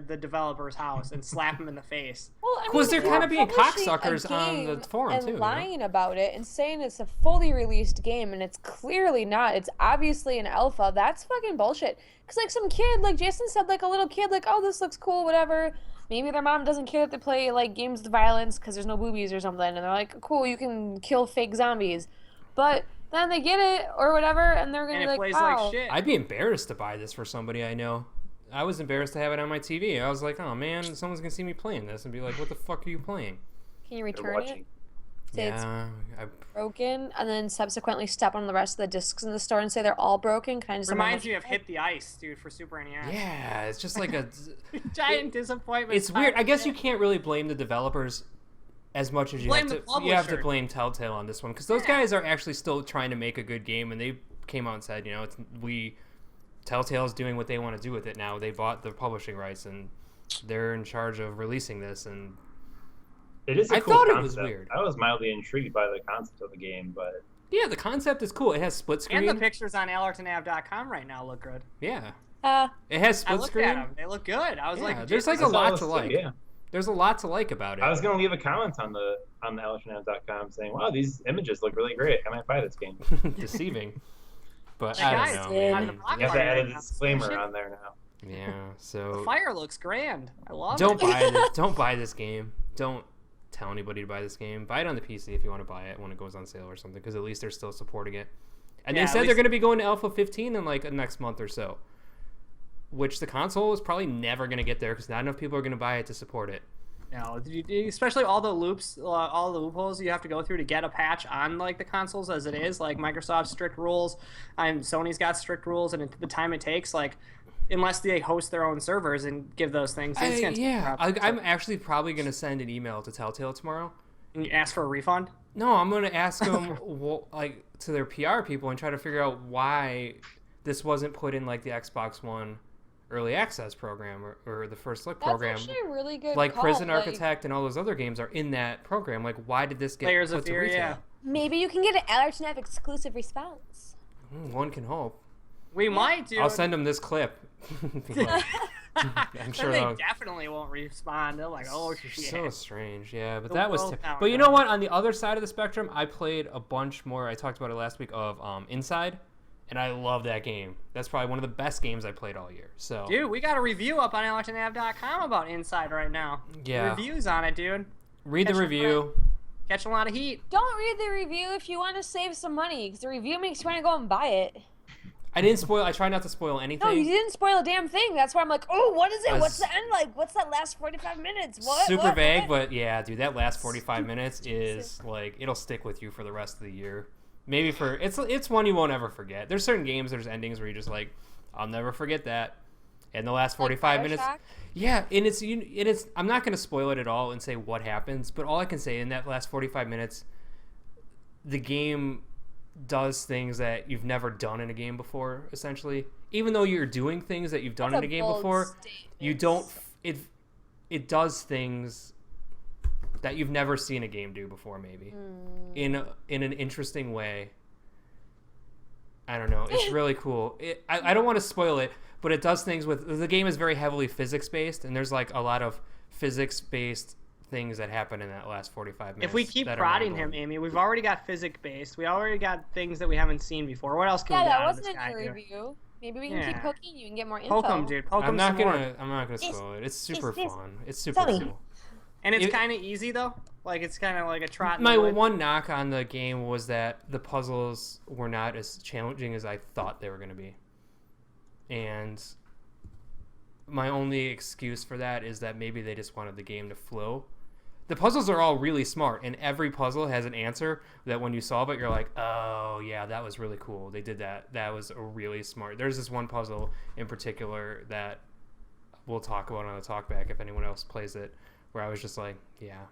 the developer's house and slap him in the face. Well, I Because mean, they're kind of being publishing a cocksuckers on the game forum and too. lying about it and saying it's a fully released game, and it's clearly not. It's obviously an alpha. That's fucking bullshit. Because, like, some kid, like Jason said, like a little kid, like, oh, this looks cool, whatever. Maybe their mom doesn't care that they play, like, games with violence because there's no boobies or something, and they're like, cool, you can kill fake zombies. But then they get it or whatever, and they're gonna And be it like, plays wow. like shit. I'd be embarrassed to buy this for somebody I know. I was embarrassed to have it on my TV. I was like, oh man, someone's gonna see me playing this and be like, what the fuck are you playing? Can you They're return it? watching. Say it's Yeah, broken, and then subsequently step on the rest of the discs in the store and say they're all broken? Can I just Reminds me of Hit the Ice, dude, for Super NES. yeah, it's just like a. Giant disappointment. It's weird. I guess you can't really blame the developers as much as you Blame have the to. You have to publisher. blame Telltale on this one, because those guys are actually still trying to make a good game, and they came out and said, you know, Telltale's doing what they want to do with it now. They bought the publishing rights, and they're in charge of releasing this. And It is a I cool thought it concept. was weird. I was mildly intrigued by the concept of the game, but yeah, the concept is cool. It has split screen. And the pictures on allertonav.com right now look good. Yeah, Uh, it has I split looked screen. at them. They look good. I was Yeah, like, there's like Jesus. a lot That's to all like. yeah. There's a lot to like about it. I was gonna leave a comment on the allertonav.com saying, "Wow, these images look really great. I might buy this game." Deceiving, but Hey, I guys, don't yeah. know. on the man. block You have to party add right a now. disclaimer Shit. on there now. Yeah, The so fire looks grand. I love don't it. buy this. Don't buy this game. Don't tell anybody to buy this game. Buy it on the PC if you want to buy it when it goes on sale or something, because at least they're still supporting it. And Yeah, they at said they're least- going to be going to Alpha 15 in like the next month or so, which the console is probably never going to get there because not enough people are going to buy it to support it. No, especially all the loopholes you have to go through to get a patch on like the consoles as it is. Like Microsoft's strict rules, and Sony's got strict rules, and the time it takes, like, unless they host their own servers and give those things, it's gonna take forever. I'm actually probably going to send an email to Telltale tomorrow. And you ask for a refund. No, I'm going to ask them like to their PR people and try to figure out why this wasn't put in like the Xbox One early access program or the first look that's program. actually a really good Like call. Prison Like, Architect and all those other games are in that program. Like, why did this get Layers put of to Fear, retail? yeah. maybe you can get an Allerton exclusive response. One can hope. We might do. I'll send them this clip. I'm sure Then they'll. they definitely won't respond. They're like, oh They're shit. so strange, yeah. But The that was. world down But you now. know what? On the other side of the spectrum, I played a bunch more. I talked about it last week of Inside, and I love that game. That's probably one of the best games I played all year. So Dude, we got a review up on allertonav.com about Inside right now. Yeah. Reviews on it, dude. read the Catch a review. Catching a lot of heat. Don't read the review if you want to save some money, because the review makes you want to go and buy it. I didn't spoil. I try not to spoil anything. No, you didn't spoil a damn thing. That's why I'm like, oh, what is it? Was- What's the end like? What's that last 45 minutes? What? Super What? vague, What? but yeah, dude, that last 45 minutes is like it'll stick with you for the rest of the year. Maybe for it's one you won't ever forget. There's certain games, there's endings where you're just like, I'll never forget that. And the last 45 Like minutes, Bioshock? yeah, and it's I'm not gonna spoil it at all and say what happens, but all I can say in that last 45 minutes, the game does things that you've never done in a game before, essentially. Even though you're doing things that you've done That's in a game bold before, statement. you don't. It does things that you've never seen a game do before, maybe in an interesting way. I don't know. It's really cool. I don't want to spoil it, but it does things with the game is very heavily physics based, and there's like a lot of physics based things that happen in that last 45 minutes. If we keep that are prodding him, mind-blowing. Amy, we've already got physics based. We already got things that we haven't seen before. What else can Yeah, we get that out of wasn't this in guy, your dude? review. Maybe we can keep Yeah. poking you and get more info. Poke him, dude. Poke I'm him not some more. gonna spoil it. It's super this- fun. It's super Tell me. cool. And it's It- kind of easy though. Like it's kind of like a trot. in My the woods. one knock on the game was that the puzzles were not as challenging as I thought they were going to be. And my only excuse for that is that maybe they just wanted the game to flow. The puzzles are all really smart, and every puzzle has an answer that when you solve it, you're like, oh, yeah, that was really cool. They did that. That was a really smart. There's this one puzzle in particular that we'll talk about on the talkback if anyone else plays it, where I was just like, yeah,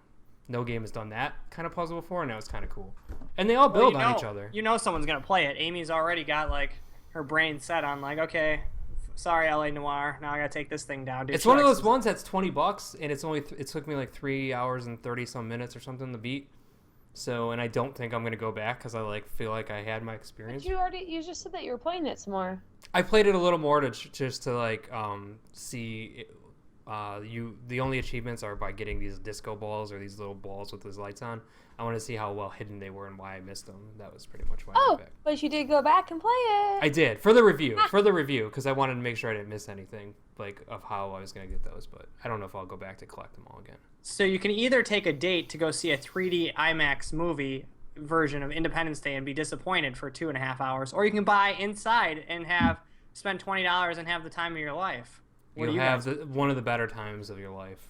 no game has done that kind of puzzle before, and that was kind of cool. And they all Well, build on each other. You know someone's gonna play it. Amy's already got like her brain set on like, okay, sorry, LA Noire. Now I gotta take this thing down, dude. It's She one of likes those ones that's $20, and it's only it took me like 3 hours and 30 some minutes or something to beat. So, and I don't think I'm gonna go back because I like feel like I had my experience. But you just said that you were playing it some more. I played it a little more to just to like see. The only achievements are by getting these disco balls or these little balls with those lights on. I want to see how well hidden they were and why I missed them. That was pretty much why I Oh, went back. but you did go back and play it. I did for the review, because I wanted to make sure I didn't miss anything like of how I was gonna get those. But I don't know if I'll go back to collect them all again. So you can either take a date to go see a 3D IMAX movie version of Independence Day and be disappointed for 2.5 hours, or you can buy inside and spend $20 and have the time of your life. What do You'll you have guys- one of the better times of your life.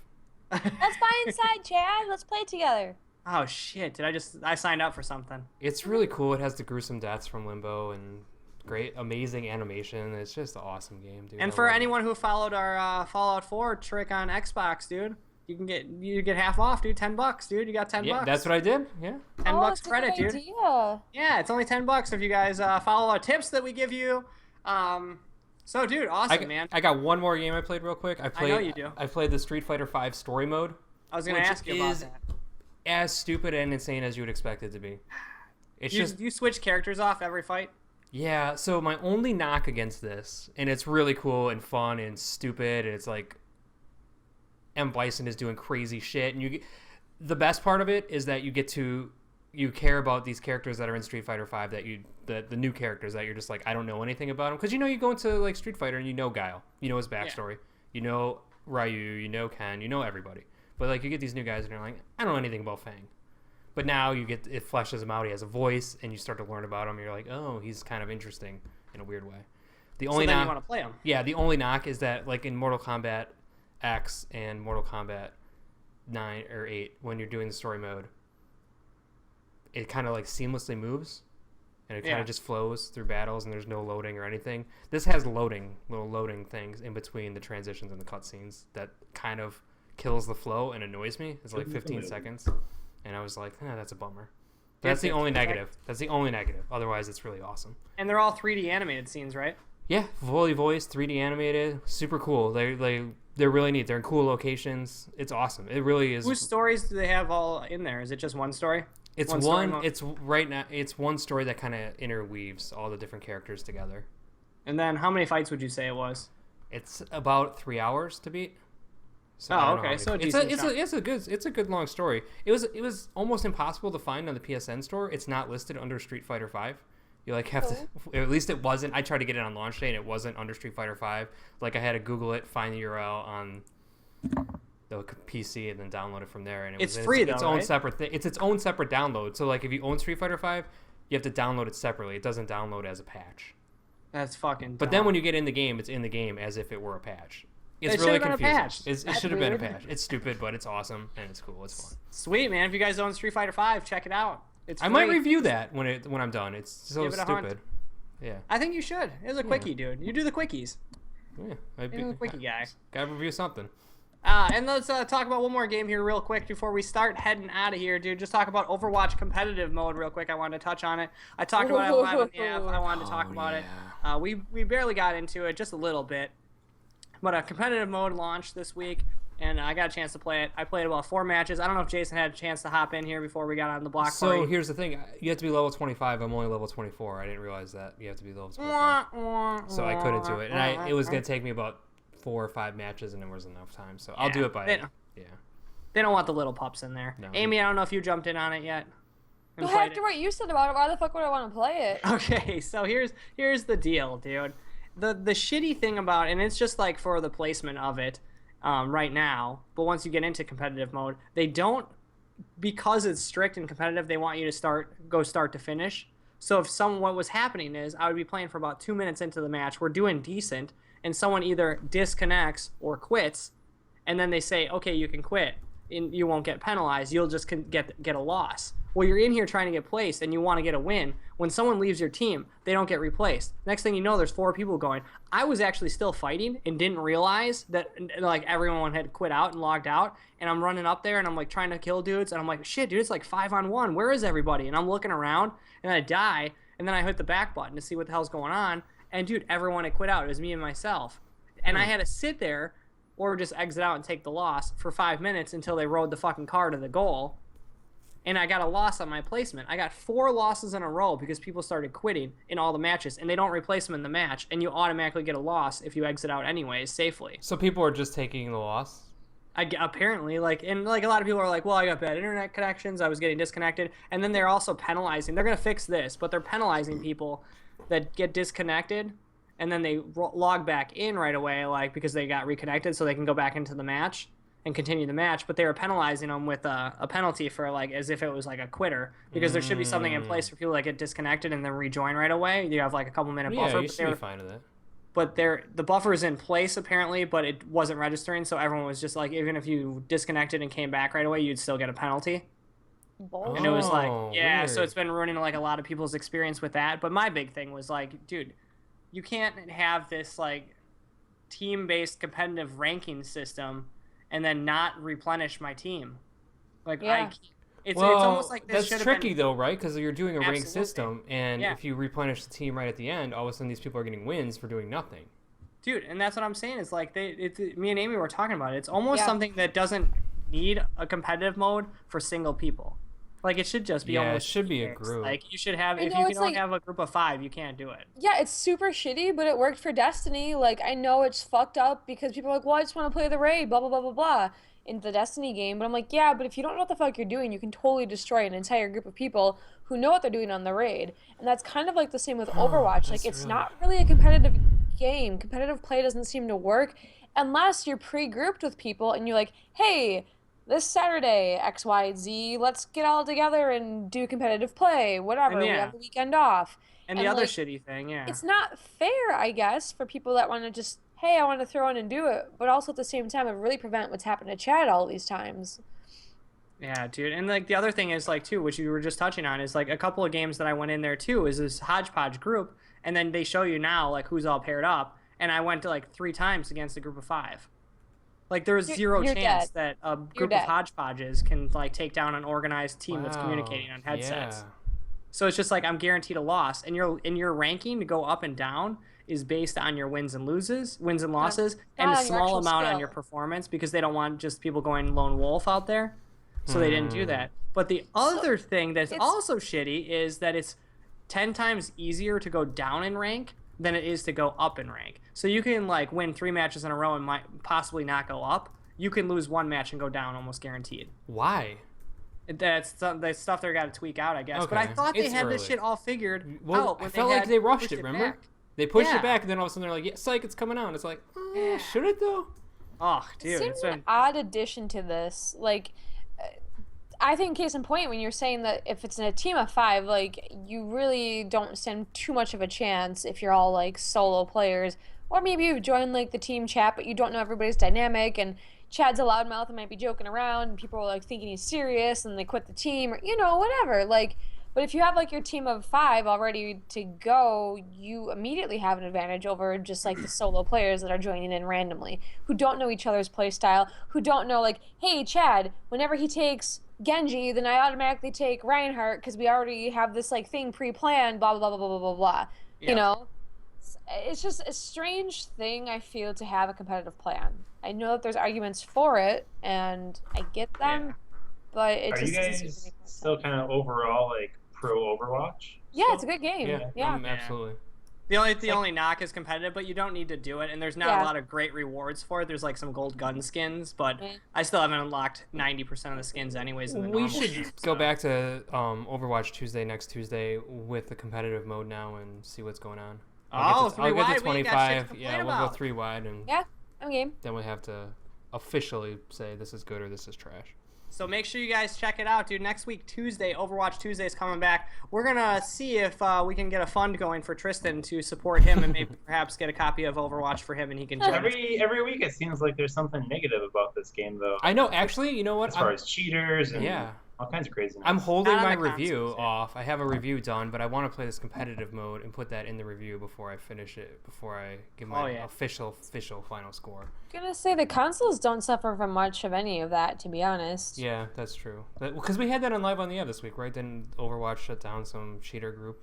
Let's buy inside, Chad. Let's play it together. Oh shit! I signed up for something? It's really cool. It has the gruesome deaths from Limbo and great, amazing animation. It's just an awesome game, dude. And I for love it. anyone who followed our Fallout 4 trick on Xbox, dude, you get half off, dude. $10, dude. You got $10. Yeah, that's what I did. Yeah. $10 that's a credit, good dude. idea. Yeah, it's only $10 if you guys follow our tips that we give you. So, dude, awesome, man. I got one more game I played real quick. I know you do. I played the Street Fighter V story mode. I was gonna which ask you about is that. as stupid and insane as you would expect it to be. It's just You switch characters off every fight. yeah. So my only knock against this, and it's really cool and fun and stupid, and it's like M. Bison is doing crazy shit, and the best part of it is that you care about these characters that are in Street Fighter V the new characters that you're just like, I don't know anything about them, because you go into like Street Fighter and you know Guile, you know his backstory, you know Ryu, you know Ken, you know everybody, but like you get these new guys and you're like, I don't know anything about Fang. But now it fleshes him out. He has a voice, and you start to learn about him. And you're like, oh, he's kind of interesting in a weird way. The only So then knock, you want to play them. yeah, the only knock is that like in Mortal Kombat X and Mortal Kombat 9 or 8, when you're doing the story mode, it kind of like seamlessly moves, and it kind Yeah. of just flows through battles, and there's no loading or anything. This has little loading things in between the transitions and the cutscenes that kind of kills the flow and annoys me. It's like 15 seconds. And I was like, that's a bummer. But that's the only negative. That's the only negative. Otherwise, it's really awesome. And they're all 3D animated scenes, right? Yeah, fully voiced, 3D animated, super cool. They're really neat. They're in cool locations. It's awesome. It really is. Whose stories do they have all in there? Is it just one story? It's story mode? It's right now. It's one story that kind of interweaves all the different characters together. And then how many fights would you say it was? It's about 3 hours to beat. So Oh, I don't know okay, how so a many- decent it's a good long story. It was almost impossible to find on the PSN store. It's not listed under Street Fighter V. You like have to, at least it wasn't. I tried to get it on launch day and it wasn't under Street Fighter V. Like I had to Google it, find the URL on the PC, and then download it from there. And It's free, its though, own right? separate thing. It's its own separate download. So like if you own Street Fighter V, you have to download it separately. It doesn't download as a patch. That's fucking. But dumb. then when you get in the game, it's in the game as if it were a patch. It's It really should've been a confusing. patch. It That's should have been a weird. patch. It's stupid, but it's awesome and it's cool. It's fun. Sweet, man. If you guys own Street Fighter V, check it out. It's I might free. review that when I'm done. It's so Give it a hunt. stupid. Yeah. I think you should. It's a quickie, dude. You do the quickies. Yeah. I'd You're the quickie guy. Gotta review something. And let's talk about one more game here real quick before we start heading out of here, dude. Just talk about Overwatch competitive mode real quick. I wanted to touch on it. I talked about it live on the app. I wanted to talk about it. We barely got into it, just a little bit. But a competitive mode launched this week, and I got a chance to play it. I played about 4 matches. I don't know if Jason had a chance to hop in here before we got on the block party. So here's the thing. You have to be level 25. I'm only level 24. I didn't realize that. You have to be level 25. So I couldn't do it. And it was going to take me about 4 or 5 matches, and there wasn't enough time. So I'll do it by They don't want the little pups in there. No. Amy, I don't know if you jumped in on it yet. Well, after what you said about it, why the fuck would I want to play it? Okay, so here's the deal, dude. The shitty thing about, and it's just like for the placement of it right now, but once you get into competitive mode, they don't, because it's strict and competitive, they want you to go start to finish. So if what was happening is I would be playing for about 2 minutes into the match, we're doing decent, and someone either disconnects or quits, and then they say, okay, you can quit, and you won't get penalized, you'll just get a loss. Well, you're in here trying to get placed, and you want to get a win. When someone leaves your team, they don't get replaced. Next thing you know, there's 4 people going. I was actually still fighting and didn't realize that like everyone had quit out and logged out, and I'm running up there, and I'm like trying to kill dudes, and I'm like, shit, dude, it's like 5-on-1. Where is everybody? And I'm looking around, and then I die, and then I hit the back button to see what the hell's going on. And dude, everyone had quit out. It was me and myself. And I had to sit there or just exit out and take the loss for 5 minutes until they rode the fucking car to the goal. And I got a loss on my placement. I got 4 losses in a row because people started quitting in all the matches, and they don't replace them in the match, and you automatically get a loss if you exit out anyways safely. So people are just taking the loss? Apparently, a lot of people are like, well, I got bad internet connections, I was getting disconnected, and then they're also penalizing. They're going to fix this, but they're penalizing people that get disconnected, and then they log back in right away, like because they got reconnected, so they can go back into the match and continue the match. But they were penalizing them with a penalty for like as if it was like a quitter, because there should be something in place for people that get disconnected and then rejoin right away. You have like a couple minute buffer. Yeah, you should be fine with that. But the buffer is in place apparently, but it wasn't registering, so everyone was just like, even if you disconnected and came back right away, you'd still get a penalty. Bullshit. And it was like, yeah, weird. so it's been ruining like a lot of people's experience with that. But my big thing was like, dude, you can't have this like team-based competitive ranking system and then not replenish my team. Like, Yeah. it's almost like this that's should have tricky been, though, right? Because you're doing a ranked Absolutely. system, and Yeah. if you replenish the team right at the end, all of a sudden these people are getting wins for doing nothing. dude. And that's what I'm saying. Is like me and Amy were talking about it. It's almost Yeah. something that doesn't need a competitive mode for single people. Like it should just be Yeah, it almost should be a mixed. group. Like you should have I if know, you it's don't like- have a group of 5, you can't do it. Yeah, it's super shitty, but it worked for Destiny. Like, I know it's fucked up because people are like, well, I just want to play the raid, blah, blah, blah, blah, blah, in the Destiny game. But I'm like, yeah, but if you don't know what the fuck you're doing, you can totally destroy an entire group of people who know what they're doing on the raid. And that's kind of like the same with Overwatch. Like, that's it's really- not really a competitive game. Competitive play doesn't seem to work unless you're pre-grouped with people and you're like, hey, this Saturday, X, Y, Z, let's get all together and do competitive play, whatever. And We yeah. have the weekend off. And the And, other like, shitty thing, yeah. It's not fair, I guess, for people that want to just, hey, I want to throw in and do it, but also at the same time, it really prevent what's happened to Chad all these times. Yeah, dude. And like the other thing is like too, which you were just touching on, is like a couple of games that I went in there too is this hodgepodge group, and then they show you now like who's all paired up, and I went to like 3 times against a group of 5. Like there's zero you're chance dead. that a group of dead. hodgepodges can like take down an organized team that's Wow, communicating on headsets. yeah. So it's just like I'm guaranteed a loss, and your ranking to go up and down is based on your wins and losses, wins and losses, and a on your small actual amount on skill. your performance, because they don't want just people going lone wolf out there. So they didn't do that. But the other thing that's it's- also shitty is that it's 10 times easier to go down in rank than it is to go up in rank. So you can like win 3 matches in a row and might possibly not go up. You can lose 1 match and go down almost guaranteed. Why? That's stuff they're got to tweak out, I guess. But I Okay. thought they It's had this early. shit all figured Well, out. I when felt like had they rushed pushed it, remember? back. They pushed Yeah. it back, and then all of a sudden they're like, yeah, psych, it's coming out. And it's like, Yeah. should it though? Oh, It dude, seems it's an been odd addition to this. Like, I think case in point, when you're saying that if it's in a team of 5, like, you really don't stand too much of a chance if you're all, like, solo players. Or maybe you've joined, like, the team chat, but you don't know everybody's dynamic, and Chad's a loudmouth and might be joking around, and people are, like, thinking he's serious, and they quit the team, or, you know, whatever. Like, But if you have like your team of 5 already to go, you immediately have an advantage over just like the solo players that are joining in randomly, who don't know each other's play style, who don't know like, hey, Chad, whenever he takes Genji, then I automatically take Reinhardt because we already have this like thing pre-planned, blah blah blah blah blah blah blah. You Yeah. know, it's just a strange thing I feel to have a competitive plan. I know that there's arguments for it, and I get them, Yeah. but it Are you just doesn't seem to guys make much still sense. kind of overall like pro Overwatch? Yeah, it's a still? good game. Yeah, Yeah. absolutely. The only knock is competitive, but you don't need to do it, and there's not Yeah. a lot of great rewards for it. There's like some gold gun skins, but Yeah. I still haven't unlocked 90% of the skins anyways in the We normal should game, go so. back to Overwatch Tuesday next Tuesday with the competitive mode now and see what's going on. Oh, I'll get 3 to wide, we got shit to 25. complain Yeah, we'll go about. 3 wide, and Yeah, I'm game. then we have to officially say this is good or this is trash. So make sure you guys check it out, dude. Next week, Tuesday, Overwatch Tuesday is coming back. We're going to see if we can get a fund going for Tristan to support him and maybe perhaps get a copy of Overwatch for him and he can join us. Every week it seems like there's something negative about this game though. I know, actually, you know what? As far as cheaters and Yeah. all kinds of craziness. I'm holding Not on my the review consoles, yeah. off. I have a review done, but I want to play this competitive mode and put that in the review before I finish it, before I give my Oh, yeah. official final score. Gonna say the consoles don't suffer from much of any of that, to be honest. Yeah, that's true. Because we had that on Live on the Air this week, right? Didn't Overwatch shut down some cheater group?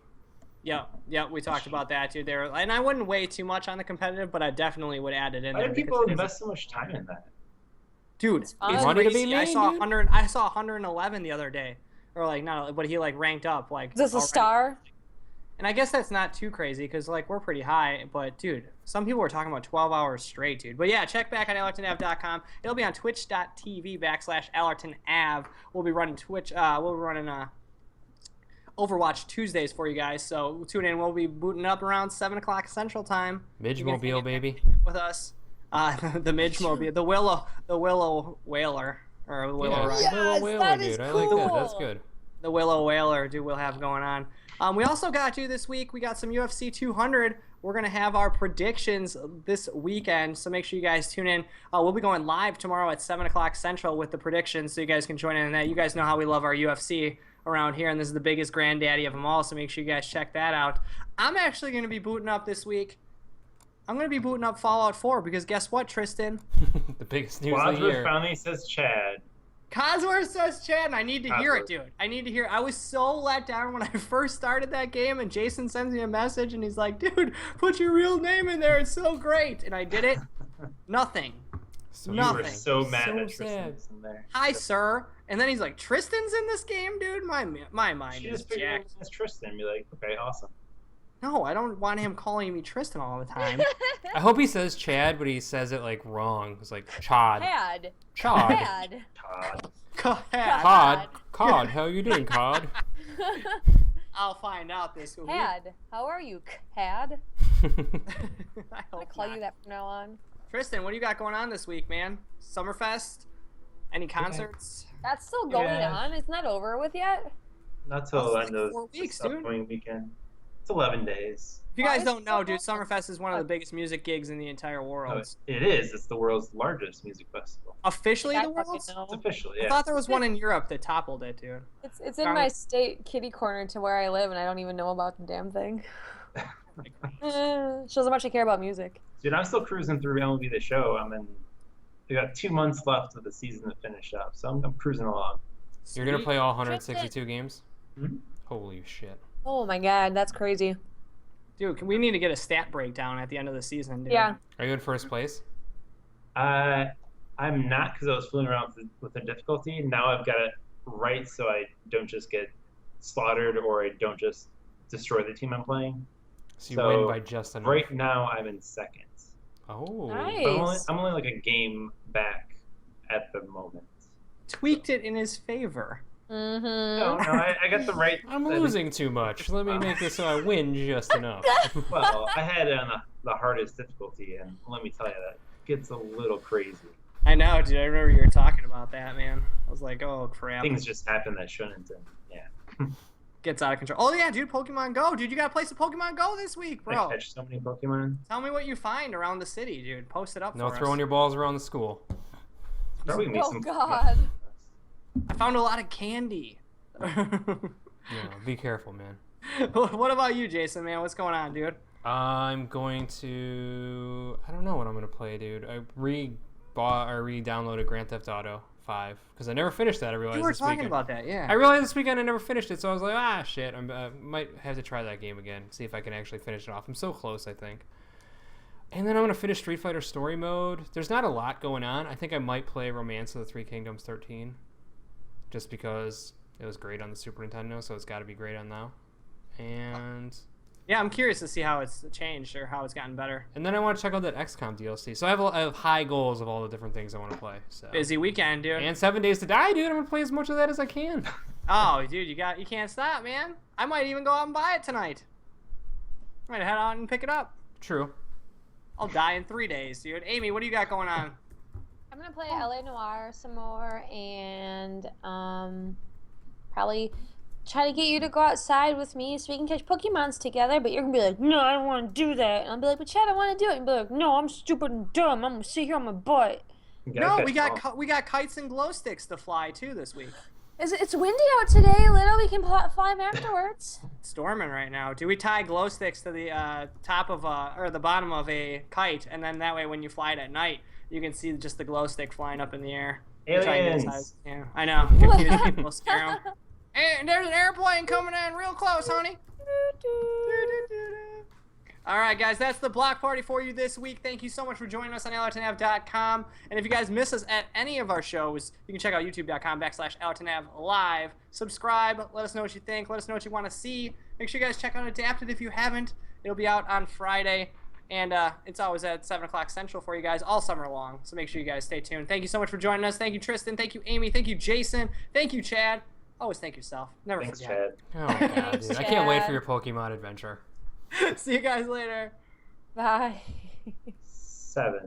Yep, we talked about that, dude. There, and I wouldn't weigh too much on the competitive, but I definitely would add it in Why there. do people because invest so much time in that? Dude, It's it's fun. Money to be crazy. I made, saw dude. 100. I saw 111 the other day, or like not, but he like ranked up like. Is this a already. star? And I guess that's not too crazy because like we're pretty high, but dude, some people were talking about 12 hours straight, dude. But yeah, check back on allertonav.com. It'll be on twitch.tv/allertonav. We'll be running we'll be running Overwatch Tuesdays for you guys. So tune in. We'll be booting up around 7 o'clock Central Time. Midge You can Mobile, hang baby. with us. The Midge Mobile, the Willow Whaler, or the Willow Yeah, Rider. Yes, Willow Whaler, that is dude. I like that. That's cool. good. The Willow Whaler, dude, we'll have going on. We also got you this week. We got some UFC 200. We're going to have our predictions this weekend, so make sure you guys tune in. We'll be going live tomorrow at 7 o'clock Central with the predictions, so you guys can join in on that. You guys know how we love our UFC around here, and this is the biggest granddaddy of them all, so make sure you guys check that out. I'm actually going to be booting up this week. I'm going to be booting up Fallout 4 because guess what, Tristan? The biggest news of the Wadsworth year. finally says Chad. Cosworth says Chad, and I need to hear it, Cosworth. dude. I need to hear it. I was so let down when I first started that game, and Jason sends me a message, and he's like, dude, put your real name in there. It's so great. And I did it. Nothing. So You Nothing. were so mad So that Tristan sad. was in there. Hi, sir. And then he's like, Tristan's in this game, dude? My mind She is just figured jacked. it's Tristan and be like, okay, awesome. No, I don't want him calling me Tristan all the time. I hope he says Chad, but he says it like wrong. It's like Chad. Had. Chad. Had. Todd. Go ahead. Cod. Cod. How you doing, Cod? I'll find out this week. Had. How are you, Had? I I'm gonna hope call not. you that from now on. Tristan, what do you got going on this week, man? Summerfest? Any concerts? That's still going Yeah. on. It's not over with yet. Not till That's the like end of 4 weeks, this dude. upcoming weekend. It's 11 days. If you Why guys is don't it know, so dude, long? Summerfest is one of the biggest music gigs in the entire No, world. it is. It's the world's largest music festival. Officially I the fucking world's? know. It's official, I yeah. thought there was one in Europe that toppled it, dude. It's in my state kitty corner to where I live, and I don't even know about the damn thing. Shows how much I care about music. Dude, I'm still cruising through MLB The Show. We got 2 months left of the season to finish up, so I'm cruising along. You're gonna Sweet. play all 162 games? Mhm. Holy shit. Oh my god, that's crazy. Dude, we need to get a stat breakdown at the end of the season, dude. Yeah. Are you in first place? I'm not because I was fooling around with the difficulty. Now I've got it right so I don't just get slaughtered or I don't just destroy the team I'm playing. So you So, win by just enough. Right now I'm in second. Oh. Nice. I'm only like a game back at the moment. Tweaked it in his favor. Mm-hmm. No, I got the right. I'm I think- losing too much. Let me make this so I win just enough. Well, I had it on the hardest difficulty, and let me tell you, that gets a little crazy. I know, dude. I remember you were talking about that, man. I was like, oh, crap. Things just happen that shouldn't, and yeah. Gets out of control. Oh, yeah, dude, Pokemon Go. Dude, you got to play some Pokemon Go this week, I bro. catch so many Pokemon. Tell me what you find around the city, dude. Post it up No for throwing us. your balls around the school. Probably make Oh, some. God. I found a lot of candy. No, be careful, man. What about you, Jason, man? What's going on, dude? I'm going to. I don't know what I'm going to play, dude. I re-bought or re-downloaded Grand Theft Auto 5 because I never finished that. I realized You were this talking weekend. about that, yeah. I realized this weekend I never finished it, so I was like, shit. I might have to try that game again, see if I can actually finish it off. I'm so close, I think. And then I'm going to finish Street Fighter Story Mode. There's not a lot going on. I think I might play Romance of the Three Kingdoms 13 just because it was great on the Super Nintendo, so it's got to be great on now. And Yeah, I'm curious to see how it's changed or how it's gotten better. then I want to check out that XCOM DLC. So I have high goals of all the different things I want to play. So. Busy weekend, dude. And 7 Days to Die, dude. I'm going to play as much of that as I can. Oh, dude, you can't stop, man. I might even go out and buy it tonight. I might head out and pick it up. True. I'll die in 3 days, dude. Amy, what do you got going on? I'm gonna play LA Noire some more and probably try to get you to go outside with me so we can catch Pokemons together. But you're gonna be like, no, I don't want to do that. And I'll be like, but Chad, I want to do it. And be like, no, I'm stupid and dumb. I'm gonna sit here on my butt. No, we got kites and glow sticks to fly too this week. It's windy out today, Little. We can fly them afterwards. It's storming right now. Do we tie glow sticks to the top of or the bottom of a kite, and then that way when you fly it at night, you can see just the glow stick flying up in the air. Aliens. Yeah, I know. Confuse people, scare them. Hey, there's an airplane coming in real close, honey. All right, guys, that's the block party for you this week. Thank you so much for joining us on AllertonAv.com. And if you guys miss us at any of our shows, you can check out youtube.com/AllertonAvLive. Subscribe. Let us know what you think. Let us know what you want to see. Make sure you guys check out Adapted if you haven't. It'll be out on Friday. And it's always at 7 o'clock Central for you guys all summer long. So make sure you guys stay tuned. Thank you so much for joining us. Thank you, Tristan. Thank you, Amy. Thank you, Jason. Thank you, Chad. Always thank yourself. Never Thanks, forget. Chad. Oh, my God, dude. I can't wait for your Pokemon adventure. See you guys later. Bye. 7.